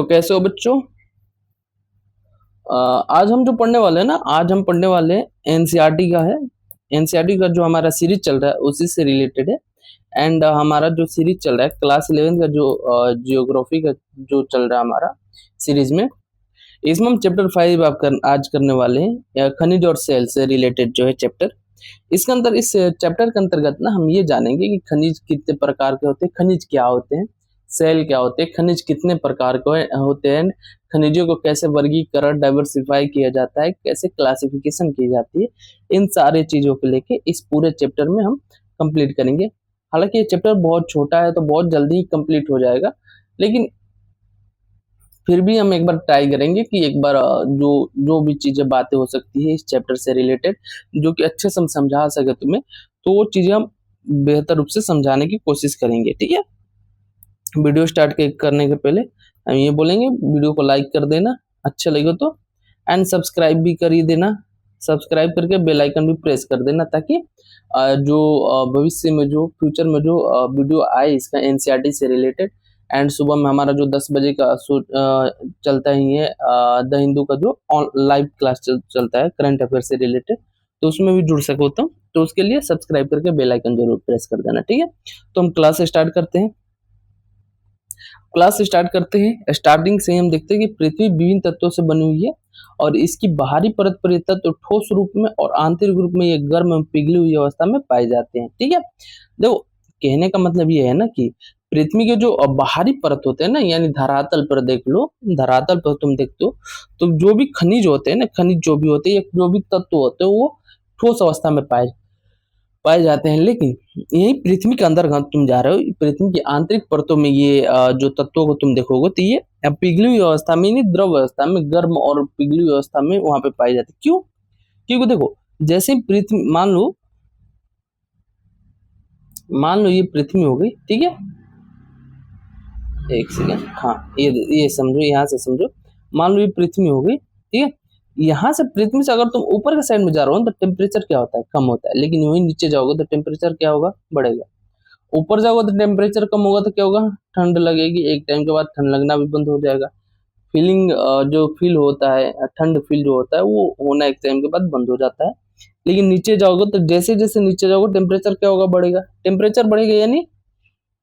तो कैसे हो बच्चों? आज हम जो पढ़ने वाले हैं ना, आज हम पढ़ने वाले हैं एनसीईआरटी का है। एनसीईआरटी का जो हमारा सीरीज चल रहा है उसी से रिलेटेड है। एंड हमारा जो सीरीज चल रहा है क्लास 11 का जो जियोग्राफी का जो चल रहा है हमारा सीरीज में, इसमें हम चैप्टर 5 आज करने वाले हैं, खनिज और सेल से रिलेटेड जो है चैप्टर। इसके अंदर इस चैप्टर के अंतर्गत ना हम ये जानेंगे कि खनिज कितने प्रकार के होते हैं, खनिज क्या होते हैं, सेल क्या होते हैं, खनिज कितने प्रकार के होते हैं, खनिजों को कैसे वर्गीकरण डाइवर्सिफाई किया जाता है, कैसे क्लासिफिकेशन की जाती है, इन सारे चीजों को लेके इस पूरे चैप्टर में हम कंप्लीट करेंगे। हालांकि ये चैप्टर बहुत छोटा है तो बहुत जल्दी ही कंप्लीट हो जाएगा, लेकिन फिर भी हम एक बार ट्राई करेंगे कि एक बार जो जो भी चीजें बातें हो सकती है इस चैप्टर से रिलेटेड जो कि अच्छे से हम समझा सके तुम्हें, तो वो चीजें हम बेहतर रूप से समझाने की कोशिश करेंगे। ठीक है, वीडियो स्टार्ट करने के पहले हम ये बोलेंगे, वीडियो को लाइक कर देना अच्छा लगे तो, एंड सब्सक्राइब भी कर ही देना। सब्सक्राइब करके बेल आइकन भी प्रेस कर देना ताकि जो भविष्य में जो फ्यूचर में जो वीडियो आए इसका एनसीईआरटी से रिलेटेड, एंड सुबह में हमारा जो 10 बजे का चलता ही है द हिंदू का जो लाइव क्लास चलता है करंट अफेयर से रिलेटेड, तो उसमें भी जुड़ सको तो उसके लिए सब्सक्राइब करके बेल आइकन जरूर प्रेस कर देना। ठीक है, तो हम क्लास स्टार्ट करते हैं। स्टार्टिंग से हम देखते हैं कि पृथ्वी विभिन्न तत्वों से बनी हुई है और इसकी बाहरी परत पर ये तत्व ठोस रूप में और आंतरिक रूप में ये गर्म एवं पिघली हुई अवस्था में पाए जाते हैं। ठीक है, देखो कहने का मतलब ये है ना कि पृथ्वी के जो बाहरी परत होते हैं ना, यानी धरातल पर देख लो, धरातल पर तुम देखते हो तो जो भी खनिज होते हैं ना, खनिज जो भी होते हैं, जो भी तत्व होते हैं वो ठोस अवस्था में पाए जाते हैं। लेकिन यही पृथ्वी के अंदर तुम जा रहे हो, पृथ्वी की आंतरिक परतों में ये जो तत्वों को तुम देखोगे तो ये पिघली हुई अवस्था में, नहीं द्रव अवस्था में, गर्म और पिघली हुई अवस्था में वहां पे पाई जाती है। क्यों? क्योंकि देखो जैसे पृथ्वी मान लो ये पृथ्वी हो गई, ठीक है, एक सेकेंड, हाँ ये समझो, यहाँ से समझो, मान लो ये पृथ्वी हो गई, ठीक है, यहाँ से पृथ्वी से अगर तुम ऊपर के साइड में जा रहे हो तो टेम्परेचर क्या होता है, कम होता है, लेकिन वहीं नीचे जाओगे तो टेम्परेचर क्या होगा, बढ़ेगा। ऊपर जाओगे तो टेम्परेचर कम होगा तो क्या होगा, ठंड लगेगी, एक टाइम के बाद ठंड लगना भी बंद हो जाएगा। फीलिंग जो फील होता है, ठंड फील जो होता है वो होना एक टाइम के बाद बंद हो जाता है। लेकिन नीचे जाओगे तो जैसे जैसे नीचे जाओगे टेम्परेचर क्या होगा, बढ़ेगा, टेम्परेचर बढ़ेगा यानी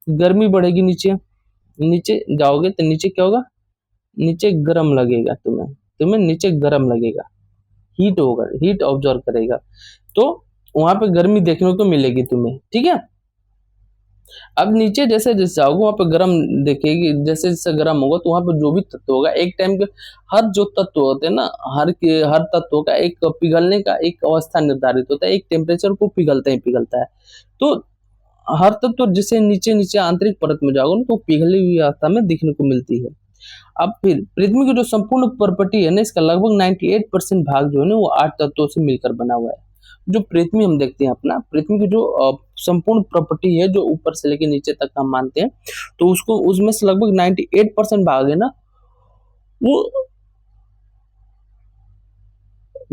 गर्मी बढ़ेगी। नीचे नीचे जाओगे तो नीचे क्या होगा, नीचे गर्म लगेगा, तुम्हें नीचे गर्म लगेगा, हीट होगा, हीट ऑब्जर्व करेगा, तो वहां पे गर्मी देखने को मिलेगी तुम्हें। ठीक है, अब नीचे जैसे जैसे जाओगे वहां पे गर्म देखेगी, जैसे जैसे गर्म होगा तो वहां पे जो भी तत्व होगा, एक टाइम के हर जो तत्व होते हैं ना, हर तत्व का एक पिघलने का एक अवस्था निर्धारित होता है, एक टेम्परेचर को पिघलता है। तो हर तत्व जैसे नीचे नीचे आंतरिक परत में जाओगे तो पिघली हुई अवस्था में दिखने को मिलती है। अब फिर पृथ्वी की जो संपूर्ण प्रॉपर्टी है ना, इसका लगभग 98% भाग जो है ना वो 8 तत्वों से मिलकर बना हुआ है। जो पृथ्वी हम देखते हैं अपना, पृथ्वी की जो संपूर्ण प्रॉपर्टी है जो ऊपर से लेकर नीचे तक हम मानते हैं, तो उसको उसमें से लगभग 98% भाग है ना वो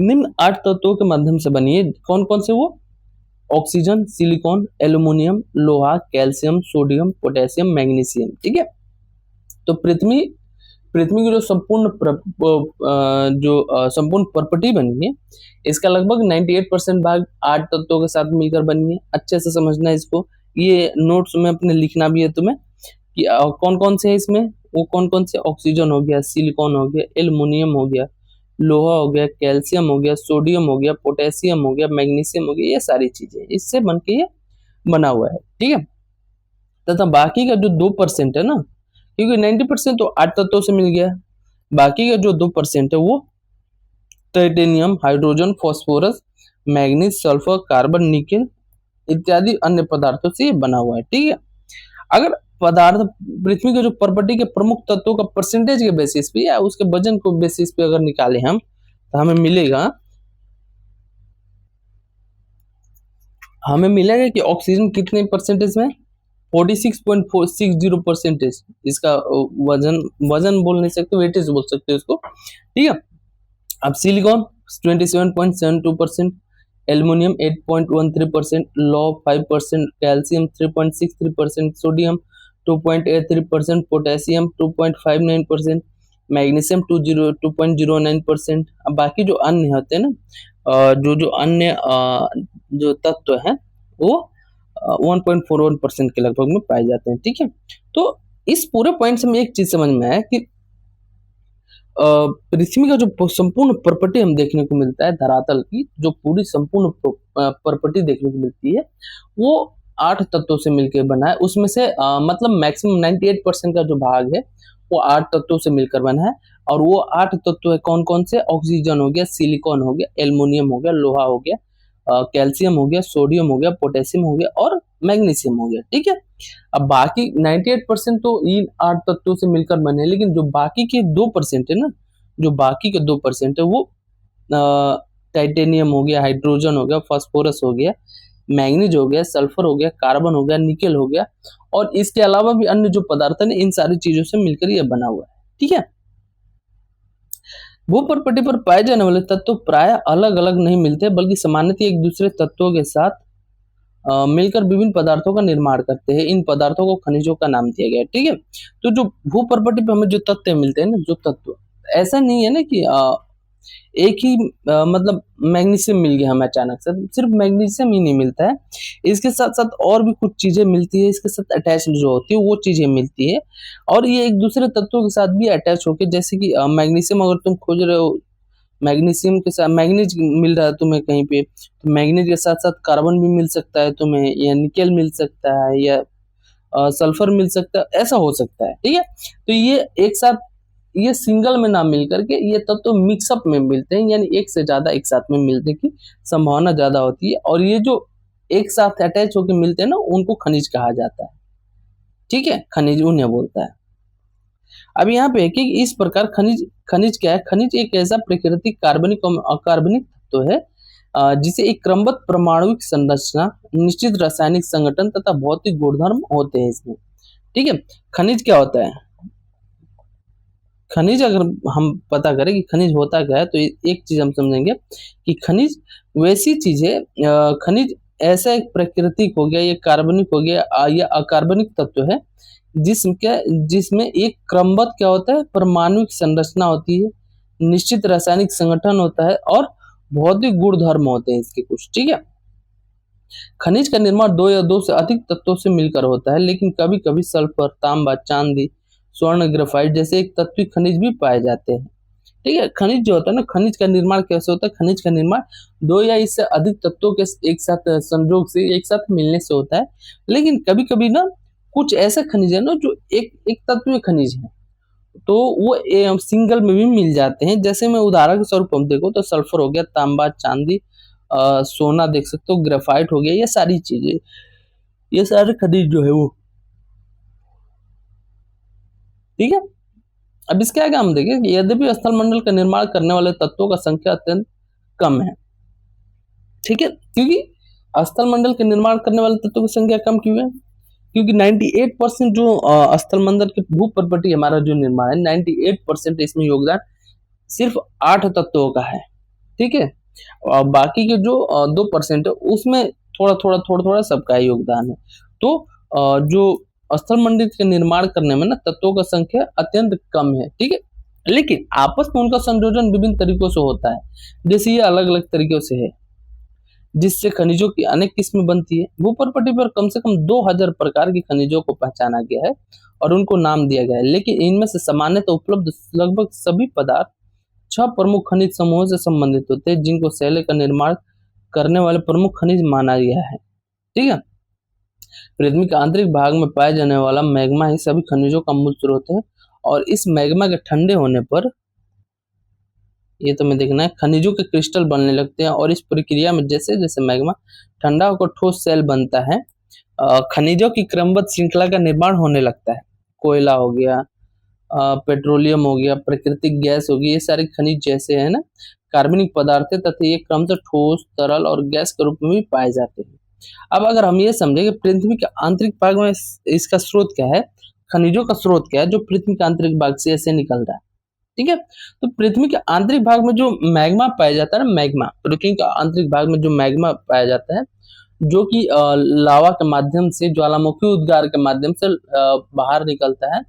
निम्न 8 तत्वों के माध्यम से बनी है। कौन कौन से वो? ऑक्सीजन, सिलिकॉन, एल्यूमिनियम, लोहा, कैल्शियम, सोडियम, पोटेशियम, मैग्नीशियम। ठीक है, तो पृथ्वी की जो संपूर्ण प्रॉपर्टी बनी है, इसका लगभग 98% भाग 8 तत्वों के साथ मिलकर बनी है। अच्छे से समझना है इसको, ये नोट्स में अपने लिखना भी है तुम्हें कि कौन कौन से है इसमें, वो कौन कौन से, ऑक्सीजन हो गया, सिलिकॉन हो गया, एल्युमिनियम हो गया, लोहा हो गया, कैल्शियम हो गया, सोडियम हो गया, पोटेशियम हो गया, मैग्नीशियम हो गया, ये सारी चीजें इससे बन के ये बना हुआ है। ठीक है, तथा बाकी का जो 2% है ना, क्योंकि 90% तो 8 तत्वों से मिल गया, बाकी का जो 2% है वो titanium, hydrogen, phosphorus, manganese, sulphur, carbon, nickel इत्यादि अन्य पदार्थों से बना हुआ है। ठीक है, अगर पदार्थ पृथ्वी के जो प्रॉपर्टी के प्रमुख तत्वों का परसेंटेज के बेसिस पे या उसके वजन को बेसिस पे अगर निकाले हम, तो हमें मिलेगा कि ऑक्सीजन कितने परसेंटेज में, 46.460% इसका वजन बोल नहीं सकते, वेटेज बोल सकते हैं उसको। ठीक है, अब सिलिकॉन 27.72%, एल्युमिनियम 8.13%, लौ 5%, कैल्शियम 3.63%, सोडियम 2.83%, पोटेशियम 2.59%, मैग्नीशियम 2.09%। अब बाकी जो अन्य होते हैं ना, जो अन्य जो तत्व हैं वो 1.41% के लगभग में पाए जाते हैं। ठीक है, तो इस पूरे पॉइंट से हमें एक चीज समझ में आया कि पृथ्वी का जो संपूर्ण प्रॉपर्टी हम देखने को मिलता है, धरातल की जो पूरी संपूर्ण प्रॉपर्टी देखने को मिलती है, वो 8 तत्वों से मिलकर बना है। उसमें से मतलब मैक्सिमम 98% का जो भाग है वो 8 तत्वों से मिलकर बना है। और वो 8 तत्व है कौन कौन से? ऑक्सीजन हो गया, सिलिकॉन हो गया, एल्युमिनियम हो गया, लोहा हो गया, कैल्शियम हो गया, सोडियम हो गया, पोटेशियम हो गया और मैग्नीशियम हो गया। ठीक है, अब बाकी 98% तो इन 8 तत्वों से मिलकर बने हैं, लेकिन जो बाकी के 2% है ना, जो बाकी के 2% है वो टाइटेनियम हो गया, हाइड्रोजन हो गया, फास्फोरस हो गया, मैग्नीज हो गया, सल्फर हो गया, कार्बन हो गया, निकेल हो गया और इसके अलावा भी अन्य जो पदार्थ है इन सारी चीजों से मिलकर यह बना हुआ है। ठीक है, भूप्रपट्टी पर पाए जाने वाले तत्व प्राय अलग अलग नहीं मिलते, बल्कि सामान्यतः एक दूसरे तत्वों के साथ मिलकर विभिन्न पदार्थों का निर्माण करते हैं। इन पदार्थों को खनिजों का नाम दिया गया है। ठीक है, तो जो भूप्रपट्टी पे हमें जो तत्व मिलते हैं ना, जो तत्व, ऐसा नहीं है ना कि एक ही मतलब मैग्नीशियम मिल गया हमें अचानक से, सिर्फ मैग्नीशियम ही नहीं मिलता है, इसके साथ साथ और भी कुछ चीजें मिलती है, इसके साथ अटैच जो होती है वो चीजें मिलती है और ये एक दूसरे तत्वों के साथ भी अटैच होकर, जैसे कि मैग्नीशियम अगर तुम खोज रहे हो, मैग्नीशियम के साथ मैग्नीज मिल रहा है तुम्हें कहीं पे, तो मैग्नीज के साथ साथ कार्बन भी मिल सकता है तुम्हें, या निकेल मिल सकता है, या सल्फर मिल सकता है, ऐसा हो सकता है। ठीक है, तो ये एक साथ, ये सिंगल में ना मिल करके ये तब तो मिक्सअप में मिलते हैं, यानी एक से ज्यादा एक साथ में मिलने की संभावना ज्यादा होती है और ये जो एक साथ अटैच होकर मिलते हैं ना, उनको खनिज कहा जाता है। ठीक है, खनिज उन्हें बोलता है। अब यहाँ पे कि इस प्रकार खनिज खनिज क्या है? खनिज एक ऐसा प्राकृतिक कार्बनिक और अकार्बनिक तत्व है जिसे एक क्रमबद्ध परमाणुविक संरचना, निश्चित रासायनिक संगठन तथा भौतिक गुणधर्म होते हैं इसमें। ठीक है, खनिज क्या होता है? खनिज अगर हम पता करें कि खनिज होता क्या है, तो एक चीज हम समझेंगे कि खनिज वैसी चीज है, खनिज ऐसा एक प्राकृतिक हो गया, या कार्बनिक हो गया, या अकार्बनिक तत्व है जिसमें एक क्रमबद्ध क्या होता है? परमाणुविक संरचना होती है, निश्चित रासायनिक संगठन होता है और भौतिक गुण धर्म होते हैं इसके कुछ। ठीक है, खनिज का निर्माण 2 या 2 से अधिक तत्वों से मिलकर होता है, लेकिन कभी कभी सल्फर, तांबा, चांदी, स्वर्ण, ग्रेफाइट जैसे एक तत्वीय खनिज भी पाए जाते हैं। ठीक है, खनिज जो होता है ना, खनिज का निर्माण कैसे होता है? खनिज का निर्माण 2 या इससे अधिक तत्वों के एक साथ संयोग से, एक साथ मिलने से होता है, लेकिन कभी कभी ना कुछ ऐसे खनिज है ना जो एक एक तत्वीय खनिज है, तो वो सिंगल में भी मिल जाते हैं। जैसे मैं उदाहरण के स्वरूप हम देखो तो सल्फर हो गया, तांबा, चांदी, सोना देख सकते हो, ग्रेफाइट हो गया, ये सारी चीजें, ये सारे खनिज जो है वो। ठीक है, अब इसके आगे हम देखें कि यद्यपि स्थलमंडल का निर्माण करने वाले तत्वों का संख्या अत्यंत कम है। ठीक है, क्योंकि स्थलमंडल के निर्माण करने वाले तत्वों की संख्या कम क्यों है? क्योंकि 98% जो स्थलमंडल के भूप्रपट्टी हमारा जो निर्माण है, 98% इसमें योगदान सिर्फ 8 तत्वों का है। ठीक है, और बाकी के जो 2% है उसमें थोड़ा थोड़ा सबका योगदान है। तो जो स्थलमंडल के निर्माण करने में ना तत्वों का संख्या अत्यंत कम है। ठीक है, लेकिन आपस में उनका संयोजन विभिन्न तरीकों से होता है, जैसे ये अलग अलग तरीकों से है, जिससे खनिजों की अनेक किस्में बनती है। भूप्रपट्टी पर कम से कम 2000 प्रकार के खनिजों को पहचाना गया है और उनको नाम दिया गया है, लेकिन इनमें से सामान्यतः उपलब्ध लगभग सभी पदार्थ 6 प्रमुख खनिज समूहों से संबंधित होते हैं, जिनको शैल का निर्माण करने वाले प्रमुख खनिज माना गया है। ठीक है, पृथ्वी के आंतरिक भाग में पाए जाने वाला मैग्मा ही सभी खनिजों का मूल स्रोत है और इस मैग्मा के ठंडे होने पर, ये तुम्हें देखना है, खनिजों के क्रिस्टल बनने लगते हैं और इस प्रक्रिया में जैसे जैसे मैग्मा ठंडा होकर ठोस सेल बनता है, खनिजों की क्रमबद्ध श्रृंखला का निर्माण होने लगता है। कोयला हो गया, पेट्रोलियम हो गया, प्राकृतिक गैस होगी, ये सारे खनिज जैसे है ना कार्बनिक पदार्थ है तथा ये क्रमशः ठोस, तरल और गैस के रूप में भी पाए जाते हैं। अब अगर हम ये समझे कि पृथ्वी के आंतरिक भाग में इसका स्रोत क्या है, खनिजों का स्रोत क्या है जो पृथ्वी के आंतरिक भाग से ऐसे निकल रहा है। ठीक है, तो पृथ्वी के आंतरिक भाग में जो मैग्मा पाया जाता है ना, मैग्मा, पृथ्वी के आंतरिक भाग में जो मैग्मा पाया जाता है, जो कि लावा के माध्यम से, ज्वालामुखी उद्गार के माध्यम से बाहर निकलता है,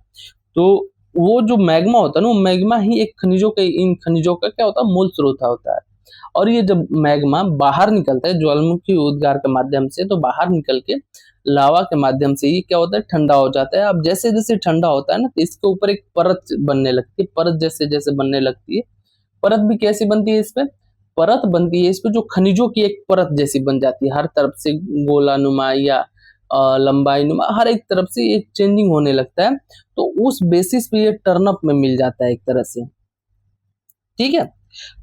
तो वो जो मैग्मा होता है ना, वो मैग्मा ही एक खनिजों के इन खनिजों का क्या होता है, मूल स्रोत होता है। और ये जब मैग्मा बाहर निकलता है ज्वालामुखी उद्गार के माध्यम से, तो बाहर निकल के लावा के माध्यम से ये क्या होता है, ठंडा हो जाता है। अब जैसे जैसे ठंडा होता है ना, तो इसके ऊपर एक परत बनने लगती है। परत जैसे जैसे बनने लगती है, परत भी कैसी बनती है, इस पे परत बनती है, इस पे जो खनिजों की एक परत जैसी बन जाती है, हर तरफ से गोलानुमा या लंबाई नुमा, हर एक तरफ से ये चेंजिंग होने लगता है। तो उस बेसिस पे ये टर्नअप में मिल जाता है एक तरह से, ठीक है।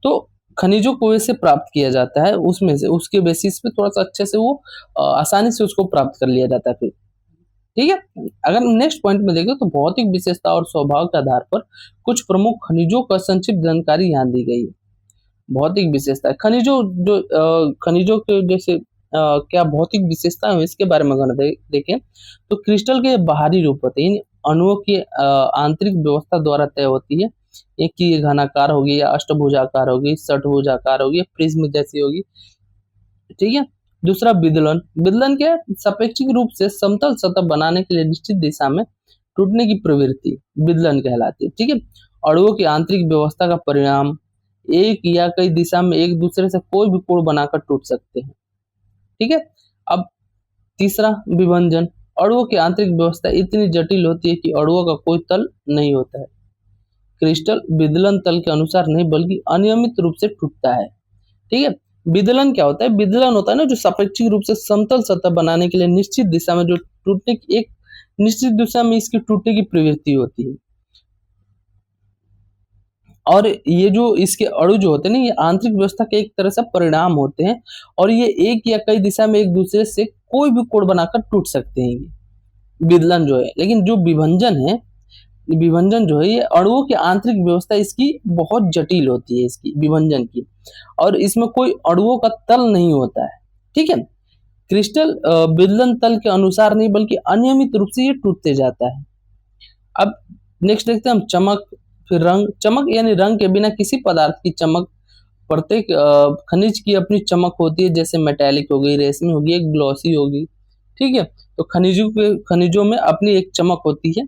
तो खनिजों को वैसे प्राप्त किया जाता है, उसमें से उसके बेसिस पे थोड़ा सा अच्छे से वो आसानी से उसको प्राप्त कर लिया जाता है फिर, ठीक है। अगर नेक्स्ट पॉइंट में देखें तो भौतिक विशेषता और स्वभाव के आधार पर कुछ प्रमुख खनिजों का संक्षिप्त जानकारी यहाँ दी गई है। भौतिक विशेषता, खनिजों जो खनिजों के जैसे क्या भौतिक विशेषता है, इसके बारे में अगर देखें तो क्रिस्टल के बाहरी रूप होते हैं, अणुओं की आंतरिक व्यवस्था द्वारा तय होती है। एक की घनाकार होगी या अष्टभुजाकार होगी, षटभुजाकार होगी, प्रिज्म जैसी होगी, ठीक है। दूसरा विदलन, विदलन क्या है, सापेक्षिक रूप से समतल सतह बनाने के लिए निश्चित दिशा में टूटने की प्रवृत्ति विदलन कहलाती है, ठीक है। अणुओं की आंतरिक व्यवस्था का परिणाम एक या कई दिशा में एक दूसरे से कोई भी कोण बनाकर टूट सकते हैं, ठीक है। अब तीसरा विभंजन, अणुओं की आंतरिक व्यवस्था इतनी जटिल होती है कि अणुओं का कोई तल नहीं होता है। क्रिस्टल विदलन तल के अनुसार नहीं बल्कि अनियमित रूप से टूटता है, ठीक है। विदलन क्या होता है, विदलन होता है ना जो सापेक्षिक रूप से समतल सतह बनाने के लिए निश्चित दिशा में जो टूटने की एक निश्चित दिशा में इसकी टूटने की प्रवृत्ति होती है। और ये जो इसके अणु जो होते हैं ना, ये आंतरिक व्यवस्था के एक तरह से परिणाम होते हैं, और ये एक या कई दिशा में एक दूसरे से कोई भी कोण बनाकर टूट सकते हैं, ये विदलन जो है। लेकिन जो विभंजन है, विभंजन जो है ये अणुओं की आंतरिक व्यवस्था इसकी बहुत जटिल होती है, इसकी विभंजन की, और इसमें कोई अणुओं का तल नहीं होता है, ठीक है। क्रिस्टल विदलन तल के अनुसार नहीं बल्कि अनियमित रूप से ये टूटते जाता है। अब नेक्स्ट देखते हैं हम चमक, फिर रंग। चमक यानी रंग के बिना किसी पदार्थ की चमक, प्रत्येक खनिज की अपनी चमक होती है, जैसे मेटेलिक हो गई, रेशमी होगी, एक ग्लॉसी होगी, ठीक है। तो खनिजों में अपनी एक चमक होती है,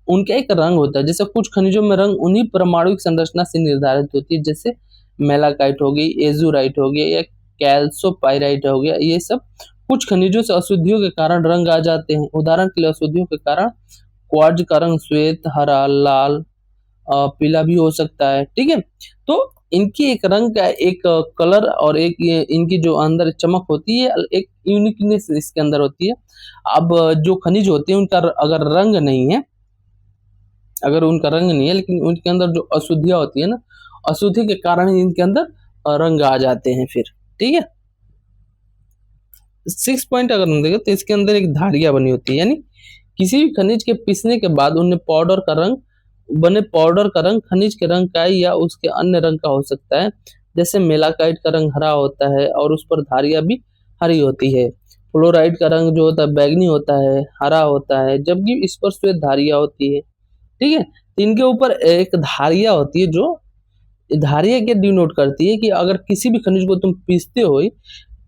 उनका एक रंग होता है। जैसे कुछ खनिजों में रंग उन्हीं परमाणुिक संरचना से निर्धारित होती है, जैसे मेलाकाइट हो गई, एजुराइट हो गया, या कैल्सोपाइराइट हो गया। ये सब कुछ खनिजों से अशुद्धियों के कारण रंग आ जाते हैं। उदाहरण के लिए अशुद्धियों के कारण क्वार्ट्ज का रंग श्वेत, हरा, लाल, पीला भी हो सकता है, ठीक है। तो इनकी एक रंग का एक कलर और एक ये इनकी जो अंदर चमक होती है, एक यूनिकनेस इसके अंदर होती है। अब जो खनिज होते हैं उनका अगर रंग नहीं है, अगर उनका रंग नहीं है लेकिन उनके अंदर जो अशुद्धियां होती है ना, अशुद्धि के कारण इनके अंदर रंग आ जाते हैं फिर, ठीक है। 6 पॉइंट अगर हम देखें तो इसके अंदर एक धारियां बनी होती है, यानी किसी भी खनिज के पीसने के बाद उन्हें पाउडर का रंग बने पाउडर का रंग खनिज के रंग का या उसके अन्य रंग का हो सकता है। जैसे मेलाकाइट का रंग हरा होता है और उस पर धारियां भी हरी होती है। फ्लोराइड का रंग जो होता है बैगनी होता है, हरा होता है, जबकि इस पर श्वेत धारियां होती है, ठीक है। तो इनके ऊपर एक धारियां होती है, जो धारियां क्या डिनोट करती है कि अगर किसी भी खनिज को तुम पीसते हो,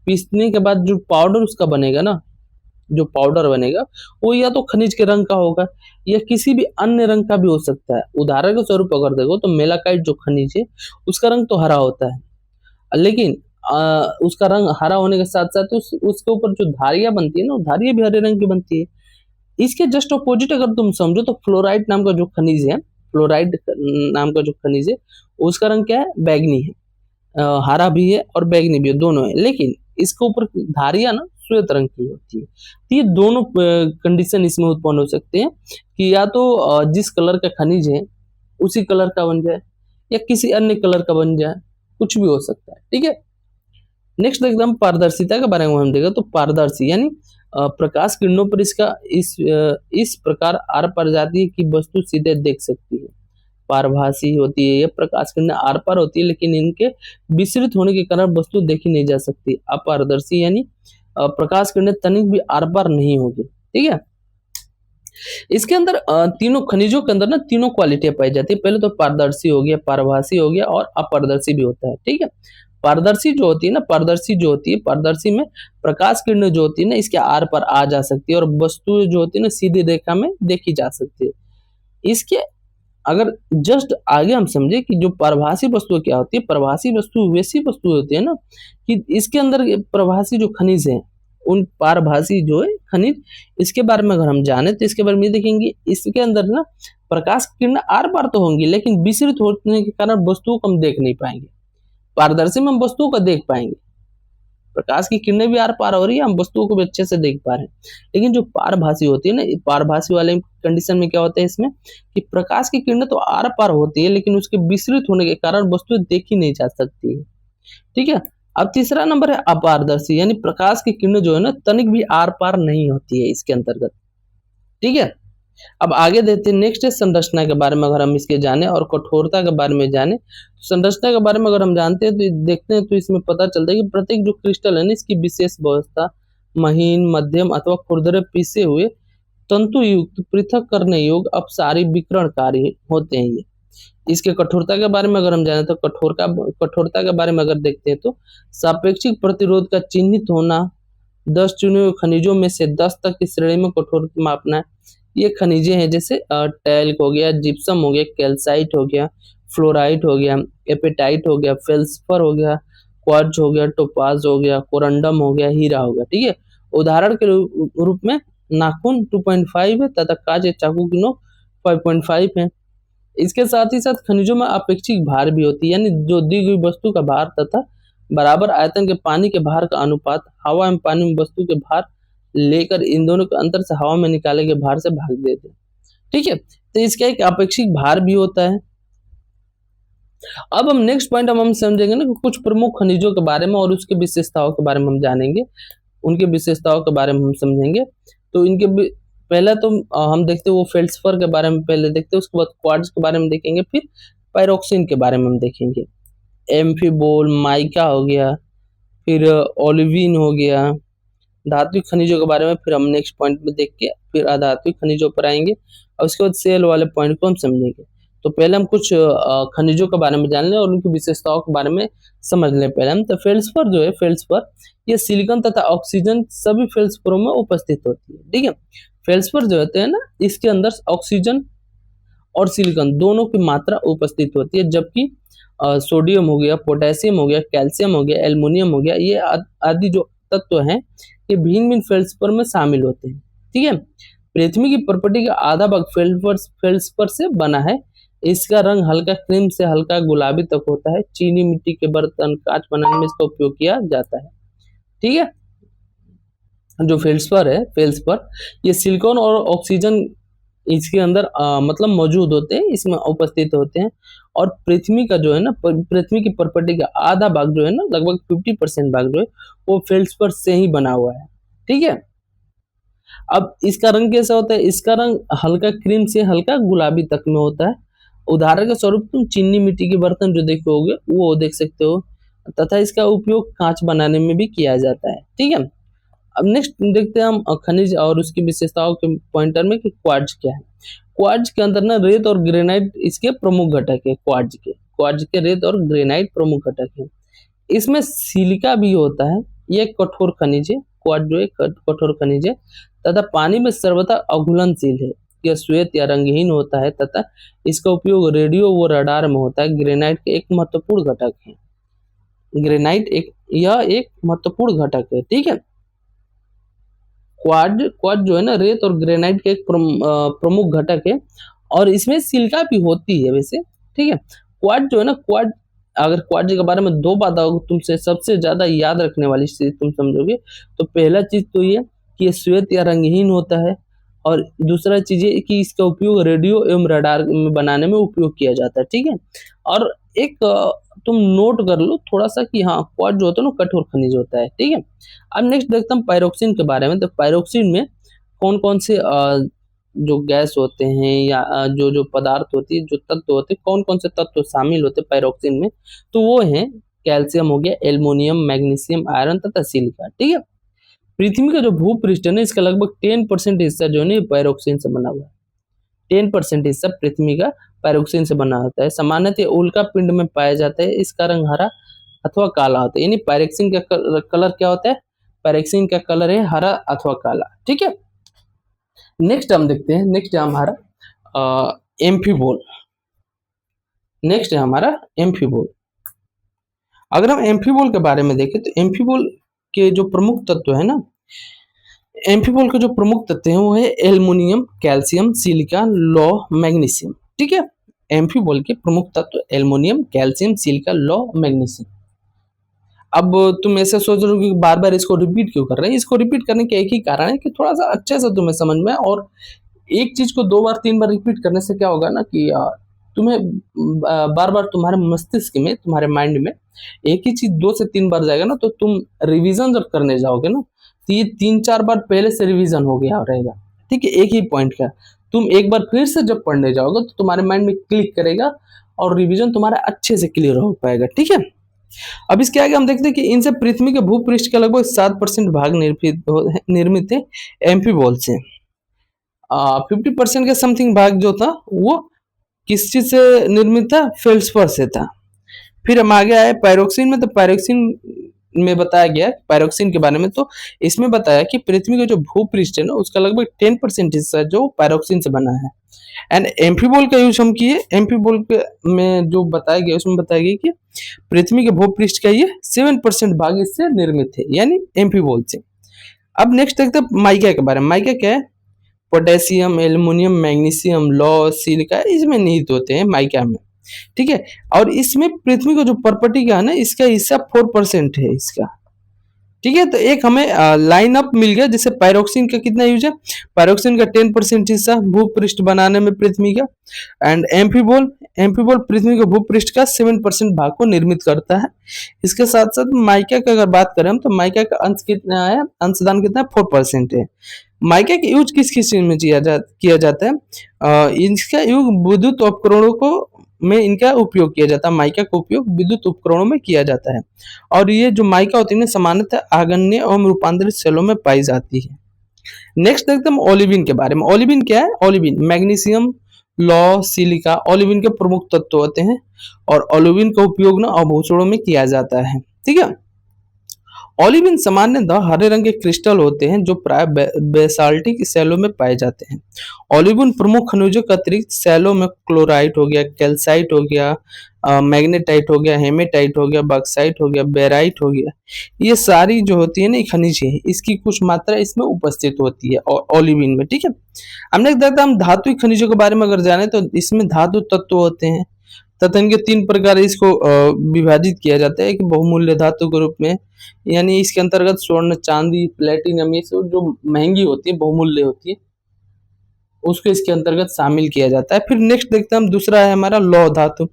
पीसने के बाद जो पाउडर उसका बनेगा ना, जो पाउडर बनेगा वो या तो खनिज के रंग का होगा या किसी भी अन्य रंग का भी हो सकता है। उदाहरण के स्वरूप अगर देखो तो मेलाकाइट जो खनिज है उसका रंग तो हरा होता है, लेकिन उसका रंग हरा होने के साथ साथ उसके ऊपर जो धारियां बनती है ना, वो धारियां भी हरे रंग की बनती है। इसके जस्ट अपोजिट अगर तुम समझो तो फ्लोराइड नाम का जो खनिज है, फ्लोराइड नाम का जो खनिज है उसका रंग क्या है, बैगनी है। हरा भी है और बैगनी भी है, दोनों है, लेकिन इसके ऊपर धारियां ना श्वेत रंग की होती है। तो ये दोनों कंडीशन इसमें उत्पन्न हो सकते हैं कि या तो जिस कलर का खनिज है उसी कलर का बन जाए या किसी अन्य कलर का बन जाए, कुछ भी हो सकता है, ठीक है। नेक्स्ट एकदम पारदर्शिता के बारे में हम देखें तो पारदर्शी यानी प्रकाश किरणों पर इसका इस प्रकार आर पार जाती है कि वस्तु सीधे देख सकती है। पारभासी होती है, ये प्रकाश किरणें आर पार होती है लेकिन इनके विसरित होने के कारण वस्तु देखी नहीं जा सकती। अपारदर्शी यानी प्रकाश किरणें तनिक भी आर पार नहीं होगी, ठीक है। इसके अंदर तीनों खनिजों के अंदर ना तीनों क्वालिटियां पाई जाती है। पहले तो पारदर्शी हो गया, पारभासी हो गया और अपारदर्शी भी होता है, ठीक है। पारदर्शी जो होती है ना, पारदर्शी जो होती है, पारदर्शी में प्रकाश किरणें जो होती है ना इसके आर पार आ जा सकती है और वस्तु जो होती है ना सीधी रेखा में देखी जा सकती है। इसके अगर जस्ट आगे हम समझे कि जो प्रभासी वस्तु क्या होती है, प्रभासी वस्तु वैसी वस्तु होती है ना कि इसके अंदर प्रभासी जो खनिज है, उन पारभासी जो है खनिज, इसके बारे में अगर हम जाने तो इसके बारे में ये देखेंगे, इसके अंदर ना प्रकाश की किरण आर पार तो होंगी, लेकिन विसरित होने के कारण वस्तुओं को हम देख नहीं पाएंगे। पारदर्शी में हम वस्तुओं को देख पाएंगे, प्रकाश की किरणें भी आर पार हो रही है, हम वस्तुओं को भी अच्छे से देख पा रहे हैं। लेकिन जो पारभासी होती है ना, पारभासी वाले कंडीशन में क्या होता है इसमें कि प्रकाश की किरणें तो आर पार होती है, लेकिन उसके विसरित होने के कारण वस्तुएं देखी नहीं जा सकती है। ठीक है। अब तीसरा नंबर है अपारदर्शी, यानी प्रकाश की किरणें जो है ना तनिक भी आर पार नहीं होती है इसके अंतर्गत। ठीक है। अब आगे देखते हैं, नेक्स्ट है संरचना के बारे में अगर हम इसके जाने और कठोरता के बारे में जाने, तो संरचना के बारे में अगर हम जानते हैं तो देखते हैं तो इसमें पता चलता है कि प्रत्येक जो क्रिस्टल है ना इसकी विशेष व्यवस्था, महीन, मध्यम अथवा खुरदरे पीसे हुए तंतु युक्त पृथक करने योग्य अपसारी विकिरणकारी होते हैं ये। इसके कठोरता के बारे में अगर हम जाने तो कठोरता के बारे में अगर देखते हैं तो सापेक्षिक प्रतिरोध का चिन्हित होना, 10 चुने हुए खनिजों में से 10 तक की श्रेणी में कठोरता मापना है। ये खनिजें हैं जैसे टैल्क हो गया, जिप्सम हो गया, कैल्साइट हो गया, फ्लोराइट हो गया, एपेटाइट हो गया, फेल्सफर हो गया, क्वार्ट्ज हो गया, टोपाज हो गया, कोरंडम हो गया, हीरा हो गया। ठीक है। उदाहरण के रूप में नाखून 2.5 है तथा कांच या चाकू की नोक 5.5 है। इसके साथ ही साथ खनिजों में अपेक्षिक भार भी होती है, यानी जो दी गई वस्तु का भार तथा बराबर आयतन के पानी के भार का अनुपात हवा एवं पानी में वस्तु के भार लेकर इन दोनों के अंतर से हवा में निकाले गए भार से भाग देते हैं। ठीक है। तो इसका एक अपेक्षिक भार भी होता है। अब हम नेक्स्ट पॉइंट हम समझेंगे ना कि कुछ प्रमुख खनिजों के बारे में और उसके विशेषताओं के बारे में हम जानेंगे, उनके विशेषताओं के बारे में हम समझेंगे। तो इनके पहले तो हम देखते हैं वो फेल्सफर के बारे में पहले देखते हैं, उसके बाद क्वार्ट्ज के बारे में देखेंगे, फिर पायरोक्सिन के बारे में हम देखेंगे। एम्फीबोल, माइका हो गया, फिर ओलिविन हो गया, धात्विक खनिजों के बारे में फिर हम नेक्स्ट पॉइंट में देख के फिर अधात्विक खनिजों पर आएंगे और उसके बाद सेल वाले पॉइंट को हम समझेंगे। तो पहले हम कुछ खनिजों के बारे में जान लें और उनकी विशेषताओं के बारे में समझ लें। पहले हम तो फेल्सफर जो है, फेल्सफर ये सिलिकॉन तथा ऑक्सीजन सभी फेल्सफरों में उपस्थित होती है। ठीक है। फेल्सफर जो होते हैं ना इसके अंदर ऑक्सीजन और सिलिकॉन दोनों की मात्रा उपस्थित होती है, जबकि सोडियम हो गया, पोटेशियम हो गया, कैल्शियम हो गया, एल्युमिनियम हो गया, ये आदि जो तत्व हैं ये भिन्न भिन्न फेल्सफर में शामिल होते हैं। ठीक है। पृथ्वी की प्रॉपर्टी का आधा भाग फेल्सफर से बना है। इसका रंग हल्का क्रीम से हल्का गुलाबी तक होता है। चीनी मिट्टी के बर्तन, कांच बनाने में इसका उपयोग किया जाता है। ठीक है। जो फेल्सफर है, फेल्सफर ये सिलिकॉन और ऑक्सीजन इसके अंदर मतलब मौजूद होते हैं, इसमें उपस्थित होते हैं। और पृथ्वी का जो है ना, पृथ्वी की प्रॉपर्टी का आधा भाग जो है ना, लगभग 50% भाग जो है वो फेल्सफर से ही बना हुआ है। ठीक है। अब इसका रंग कैसा होता है? इसका रंग हल्का क्रीम से हल्का गुलाबी तक में होता है। उदाहरण के स्वरूप तुम चीनी मिट्टी के बर्तन जो देखे होगे वो देख सकते हो, तथा इसका उपयोग कांच बनाने में भी किया जाता है। ठीक है। अब नेक्स्ट देखते हैं हम खनिज और उसकी विशेषताओं के पॉइंटर में कि क्वार्ट्ज क्या है। क्वार्ट्ज के अंदर ना रेत और ग्रेनाइट इसके प्रमुख घटक है। क्वार्ट्ज के रेत और ग्रेनाइट प्रमुख घटक है। इसमें सिलिका भी होता है। ये कठोर खनिज है। क्वार्ट्ज जो है कठोर खनिज है तथा पानी में सर्वथा अघुलनशील है। यह श्वेत या रंगहीन होता है तथा इसका उपयोग रेडियो व रडार में होता है। ग्रेनाइट के एक महत्वपूर्ण घटक है। यह एक महत्वपूर्ण घटक है। ठीक है। क्वार्ट्ज जो है ना रेत और ग्रेनाइट के एक प्रमुख घटक है और इसमें सिलिका भी होती है वैसे। ठीक है। क्वार्ट्ज जो है ना, अगर क्वार्ट्ज के बारे में दो बात तुमसे सबसे ज्यादा याद रखने वाली चीज तुम समझोगे तो पहला चीज तो ये कि ये श्वेत या रंगहीन होता है और दूसरा चीज ये कि इसका उपयोग रेडियो एवं रडार में बनाने में उपयोग किया जाता है। ठीक है। और एक तुम नोट कर लो थोड़ा सा कि हाँ क्वार्ट्ज जो होता है ना कठोर खनिज होता है। ठीक है। अब नेक्स्ट देखते हैं पायरोक्सिन के बारे में। तो पायरोक्सिन में कौन कौन से जो गैस होते हैं या जो पदार्थ होती है, जो तत्व होते हैं, कौन कौन से तत्व शामिल होते हैं पायरोक्सिन में, तो वो है कैल्शियम हो गया, एल्युमिनियम, मैग्नीशियम, आयरन तथा सिलिका। ठीक है। पृथ्वी का जो भूपृष्ठ है ना इसका लगभग 10% हिस्सा जो है पायरोक्सिन से बना हुआ है। 10% हिस्सा पृथ्वी का पायरोक्सिन से बना होता है। सामान्यतः उल्का पिंड में पाया जाता है। इसका रंग हरा अथवा काला होता है। यानी पायरोक्सिन का कलर क्या होता है? पायरोक्सिन का कलर है हरा अथवा काला। ठीक है। नेक्स्ट हम देखते हैं, नेक्स्ट है हमारा एम्फीबोल। नेक्स्ट है हमारा एम्फीबोल। अगर हम एम्फीबोल के बारे में देखें तो एम्फीबोल के जो प्रमुख तत्व है ना, एम्फीबोल के जो प्रमुख तत्व हैं वो है एल्युमिनियम, कैल्शियम, सिलिका, लौह, मैग्नीशियम। ठीक है, एम्फीबोल के प्रमुख तत्व एल्युमिनियम, कैल्शियम, सिलिका, लौह, मैग्नीशियम। अब तुम ऐसे सोच रहे हो कि बार बार इसको रिपीट क्यों कर रहे हैं? इसको रिपीट करने का एक ही कारण है कि थोड़ा सा अच्छे से तुम्हें समझ में, और एक चीज को 2 बार 3 बार रिपीट करने से क्या होगा ना कि तुम्हें बार बार तुम्हारे मस्तिष्क में, तुम्हारे माइंड में एक ही चीज 2 से 3 बार जाएगा ना, तो तुम रिवीजन जब करने जाओगे ना, तो ये 3-4 बार पहले से रिवीजन हो गया रहेगा। ठीक है, एक ही पॉइंट का तुम एक बार फिर से जब पढ़ने जाओगे तो तुम्हारे माइंड में क्लिक करेगा और रिवीजन तुम्हारा अच्छे से क्लियर हो पाएगा। ठीक है, अब इसके आगे हम देखते हैं कि इनसे पृथ्वी के भूपृष्ठ का लगभग 7% भाग निर्मित है एम्फीबोल से। 50% के समथिंग भाग जो था वो किस चीज से निर्मित था? फेल्सपर से था। फिर हम आगे आए पायरोक्सिन में, तो पायरोक्सिन में बताया गया पायरोक्सिन के बारे में, तो इसमें बताया कि पृथ्वी का जो भूपृष्ठ है ना उसका लगभग 10% हिस्सा जो पायरोक्सिन से बना है। एंड एम्फीबोल का यूज हम किए, एम्फीबोल में जो बताया गया उसमें बताया गया कि पृथ्वी के भूपृष्ठ का ये 7% भाग इससे निर्मित है, यानी एम्फीबोल से। अब नेक्स्ट देखते हैं माइका के बारे में। माइका क्या है? पोटेशियम, एल्युमिनियम, मैग्नीशियम, लौह, सिलिका इसमें निहित होते हैं माइका में। ठीक है, और इसमें पृथ्वी का जो प्रॉपर्टी का है ना, इसका हिस्सा 4% है इसका। ठीक है, तो एक हमें लाइन अप मिल गया, जैसे पायरोक्सिन का कितना यूज है? पायरोक्सिन का 10% हिस्सा भूपृष्ठ बनाने में पृथ्वी का, एंड एम्फीबोल, एम्फीबोल पृथ्वी के भूपृष्ठ का 7% भाग को निर्मित करता है। इसके साथ साथ माइका का अगर बात करें हम, तो माइका का अंश कितना है, अंशदान कितना है? 4% है। माइका का यूज किस किस चीज में किया जाता है? इसका यूज विद्युत उपकरणों को में इनका उपयोग किया जाता है। माइका का उपयोग विद्युत उपकरणों में किया जाता है, और ये जो माइका होती है सामान्यतः आगन्य एवं रूपांतरित सेलों में पाई जाती है। नेक्स्ट देखते हैं ओलिविन के बारे में। ओलिविन क्या है? ओलिविन मैग्नीशियम, लौह, सिलिका ओलिविन के प्रमुख तत्व होते हैं, और ओलिविन का उपयोग ना आभूषणों में किया जाता है। ठीक है, ओलिविन सामान्यतः हरे रंग के क्रिस्टल होते हैं जो प्राय बेसाल्टिक सैलों में पाए जाते हैं। ओलिविन प्रमुख खनिजों के अतिरिक्त सैलों में क्लोराइट हो गया, कैल्साइट हो गया, मैग्नेटाइट हो गया, हेमेटाइट हो गया, बॉक्साइट हो गया, बेराइट हो गया, ये सारी जो होती है ना खनिज है, इसकी कुछ मात्रा इसमें उपस्थित होती है ओलिविन में। ठीक है, हमने देखा हम धातु खनिजों के बारे में अगर जाने तो इसमें धातु तत्व होते हैं तथा इनके 3 प्रकार इसको विभाजित किया जाता है कि बहुमूल्य धातु के रूप में, यानी इसके अंतर्गत स्वर्ण, चांदी, प्लेटिनम ये सब जो महंगी होती है, बहुमूल्य होती है, उसको इसके अंतर्गत शामिल किया जाता है। फिर नेक्स्ट देखते हैं हम, दूसरा है हमारा लौह धातु,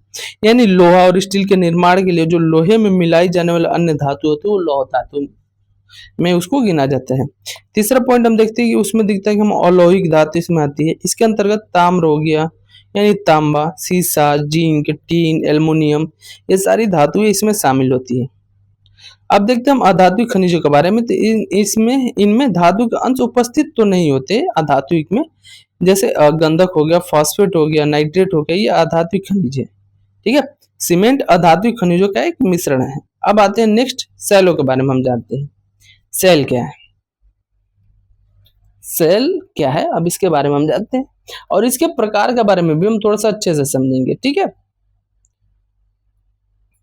यानी लोहा और स्टील के निर्माण के लिए जो लोहे में मिलाई जाने वाले अन्य धातु होते हैं वो लौह धातु में उसको गिना जाता है। तीसरा पॉइंट हम देखते हैं कि उसमें दिखता है कि हम अलौहिक धातु इसमें आती है। इसके अंतर्गत ताम्र हो गया, यानी तांबा, सीसा, जिंक, टीन, एल्युमिनियम ये सारी धातुएं इसमें शामिल होती है। अब देखते हैं हम अधात्विक खनिजों के बारे में, तो इसमें इनमें धातु के अंश उपस्थित तो नहीं होते अधात्विक में, जैसे गंधक हो गया, फॉस्फेट हो गया, नाइट्रेट हो गया, ये अधात्विक खनिज है। ठीक है, सीमेंट अधात्विक खनिजों का एक मिश्रण है। अब आते हैं नेक्स्ट सेलों के बारे में हम जानते हैं। सेल क्या है? सेल क्या है अब इसके बारे में हम जानते हैं, और इसके प्रकार के बारे में भी हम थोड़ा सा अच्छे से समझेंगे। ठीक है,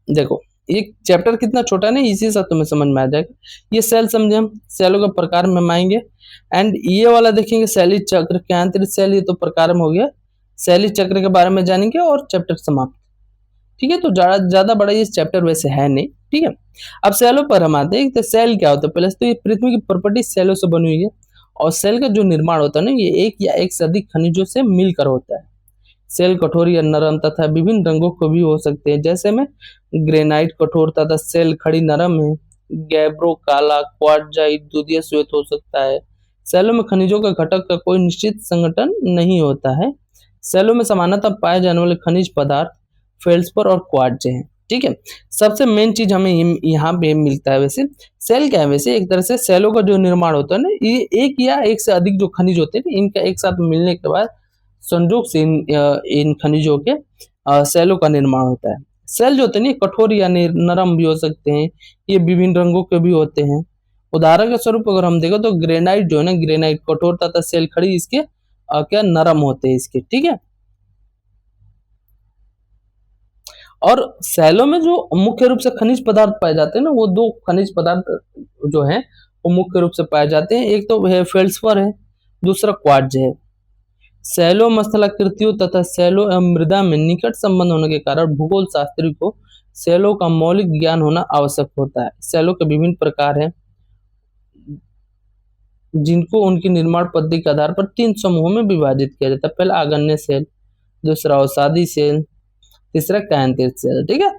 देखो ये चैप्टर कितना छोटा नहीं, इसी से तुम्हें समझ में आ जाएगा। ये सेल समझे हम, सेलों के प्रकार में हम आएंगे, एंड ये वाला देखेंगे शैली चक्र, केंद्रित सेल, ये तो प्रकार में हो गया। शैली चक्र के बारे में जानेंगे और चैप्टर समाप्त। ठीक है, तो ज्यादा बड़ा ये चैप्टर वैसे है नहीं। ठीक है, अब सेलों पर हम आते हैं। तो सेल क्या होता है? पहले तो ये पृथ्वी की प्रॉपर्टी सेलों से बनी हुई है, और सेल का जो निर्माण होता है ना, ये एक या एक से अधिक खनिजों से मिलकर होता है। सेल कठोर या नरम तथा विभिन्न रंगों को भी हो सकते हैं, जैसे में ग्रेनाइट कठोर तथा सेल खड़ी नरम है, गैब्रो काला, क्वार्टजाइट दूधिया श्वेत हो सकता है। सेलों में खनिजों का घटक का कोई निश्चित संगठन नहीं होता है। सेलों में सामान्यतः पाए जाने वाले खनिज पदार्थ फेल्सपर और क्वार्ट्ज हैं। ठीक है, सबसे मेन चीज हमें यहाँ पे मिलता है। वैसे सेल क्या है? वैसे एक तरह से सेलों का जो निर्माण होता है ना, ये एक या एक से अधिक जो खनिज होते हैं इनका एक साथ मिलने के बाद संयोग से इन खनिजों के सेलों का निर्माण होता है। सेल जो होते हैं कठोर या नरम भी हो सकते हैं, ये विभिन्न रंगों के भी होते हैं। उदाहरण के स्वरूप अगर हम देखें तो ग्रेनाइट जो है ना, ग्रेनाइट कठोर तथा सेल खड़ी इसके क्या नरम होते हैं इसके। ठीक है, और सैलो में जो मुख्य रूप से खनिज पदार्थ पाए जाते हैं ना, वो दो खनिज पदार्थ जो हैं वो मुख्य रूप से पाए जाते हैं। एक तो है फेल्ड्स्पर है, दूसरा क्वार्ट्ज है। सैलो स्थलाकृतियों तथा सैलो एवं मृदा में निकट संबंध होने के कारण भूगोल शास्त्री को सैलो का मौलिक ज्ञान होना आवश्यक होता है। सैलो के विभिन्न प्रकार हैं, जिनको उनकी निर्माण पद्धति के आधार पर 3 समूहों में विभाजित किया जाता है। पहला आगन्य सेल, दूसरा अवसादी सेल, तीसरा कायांतरित सेल। ठीक है,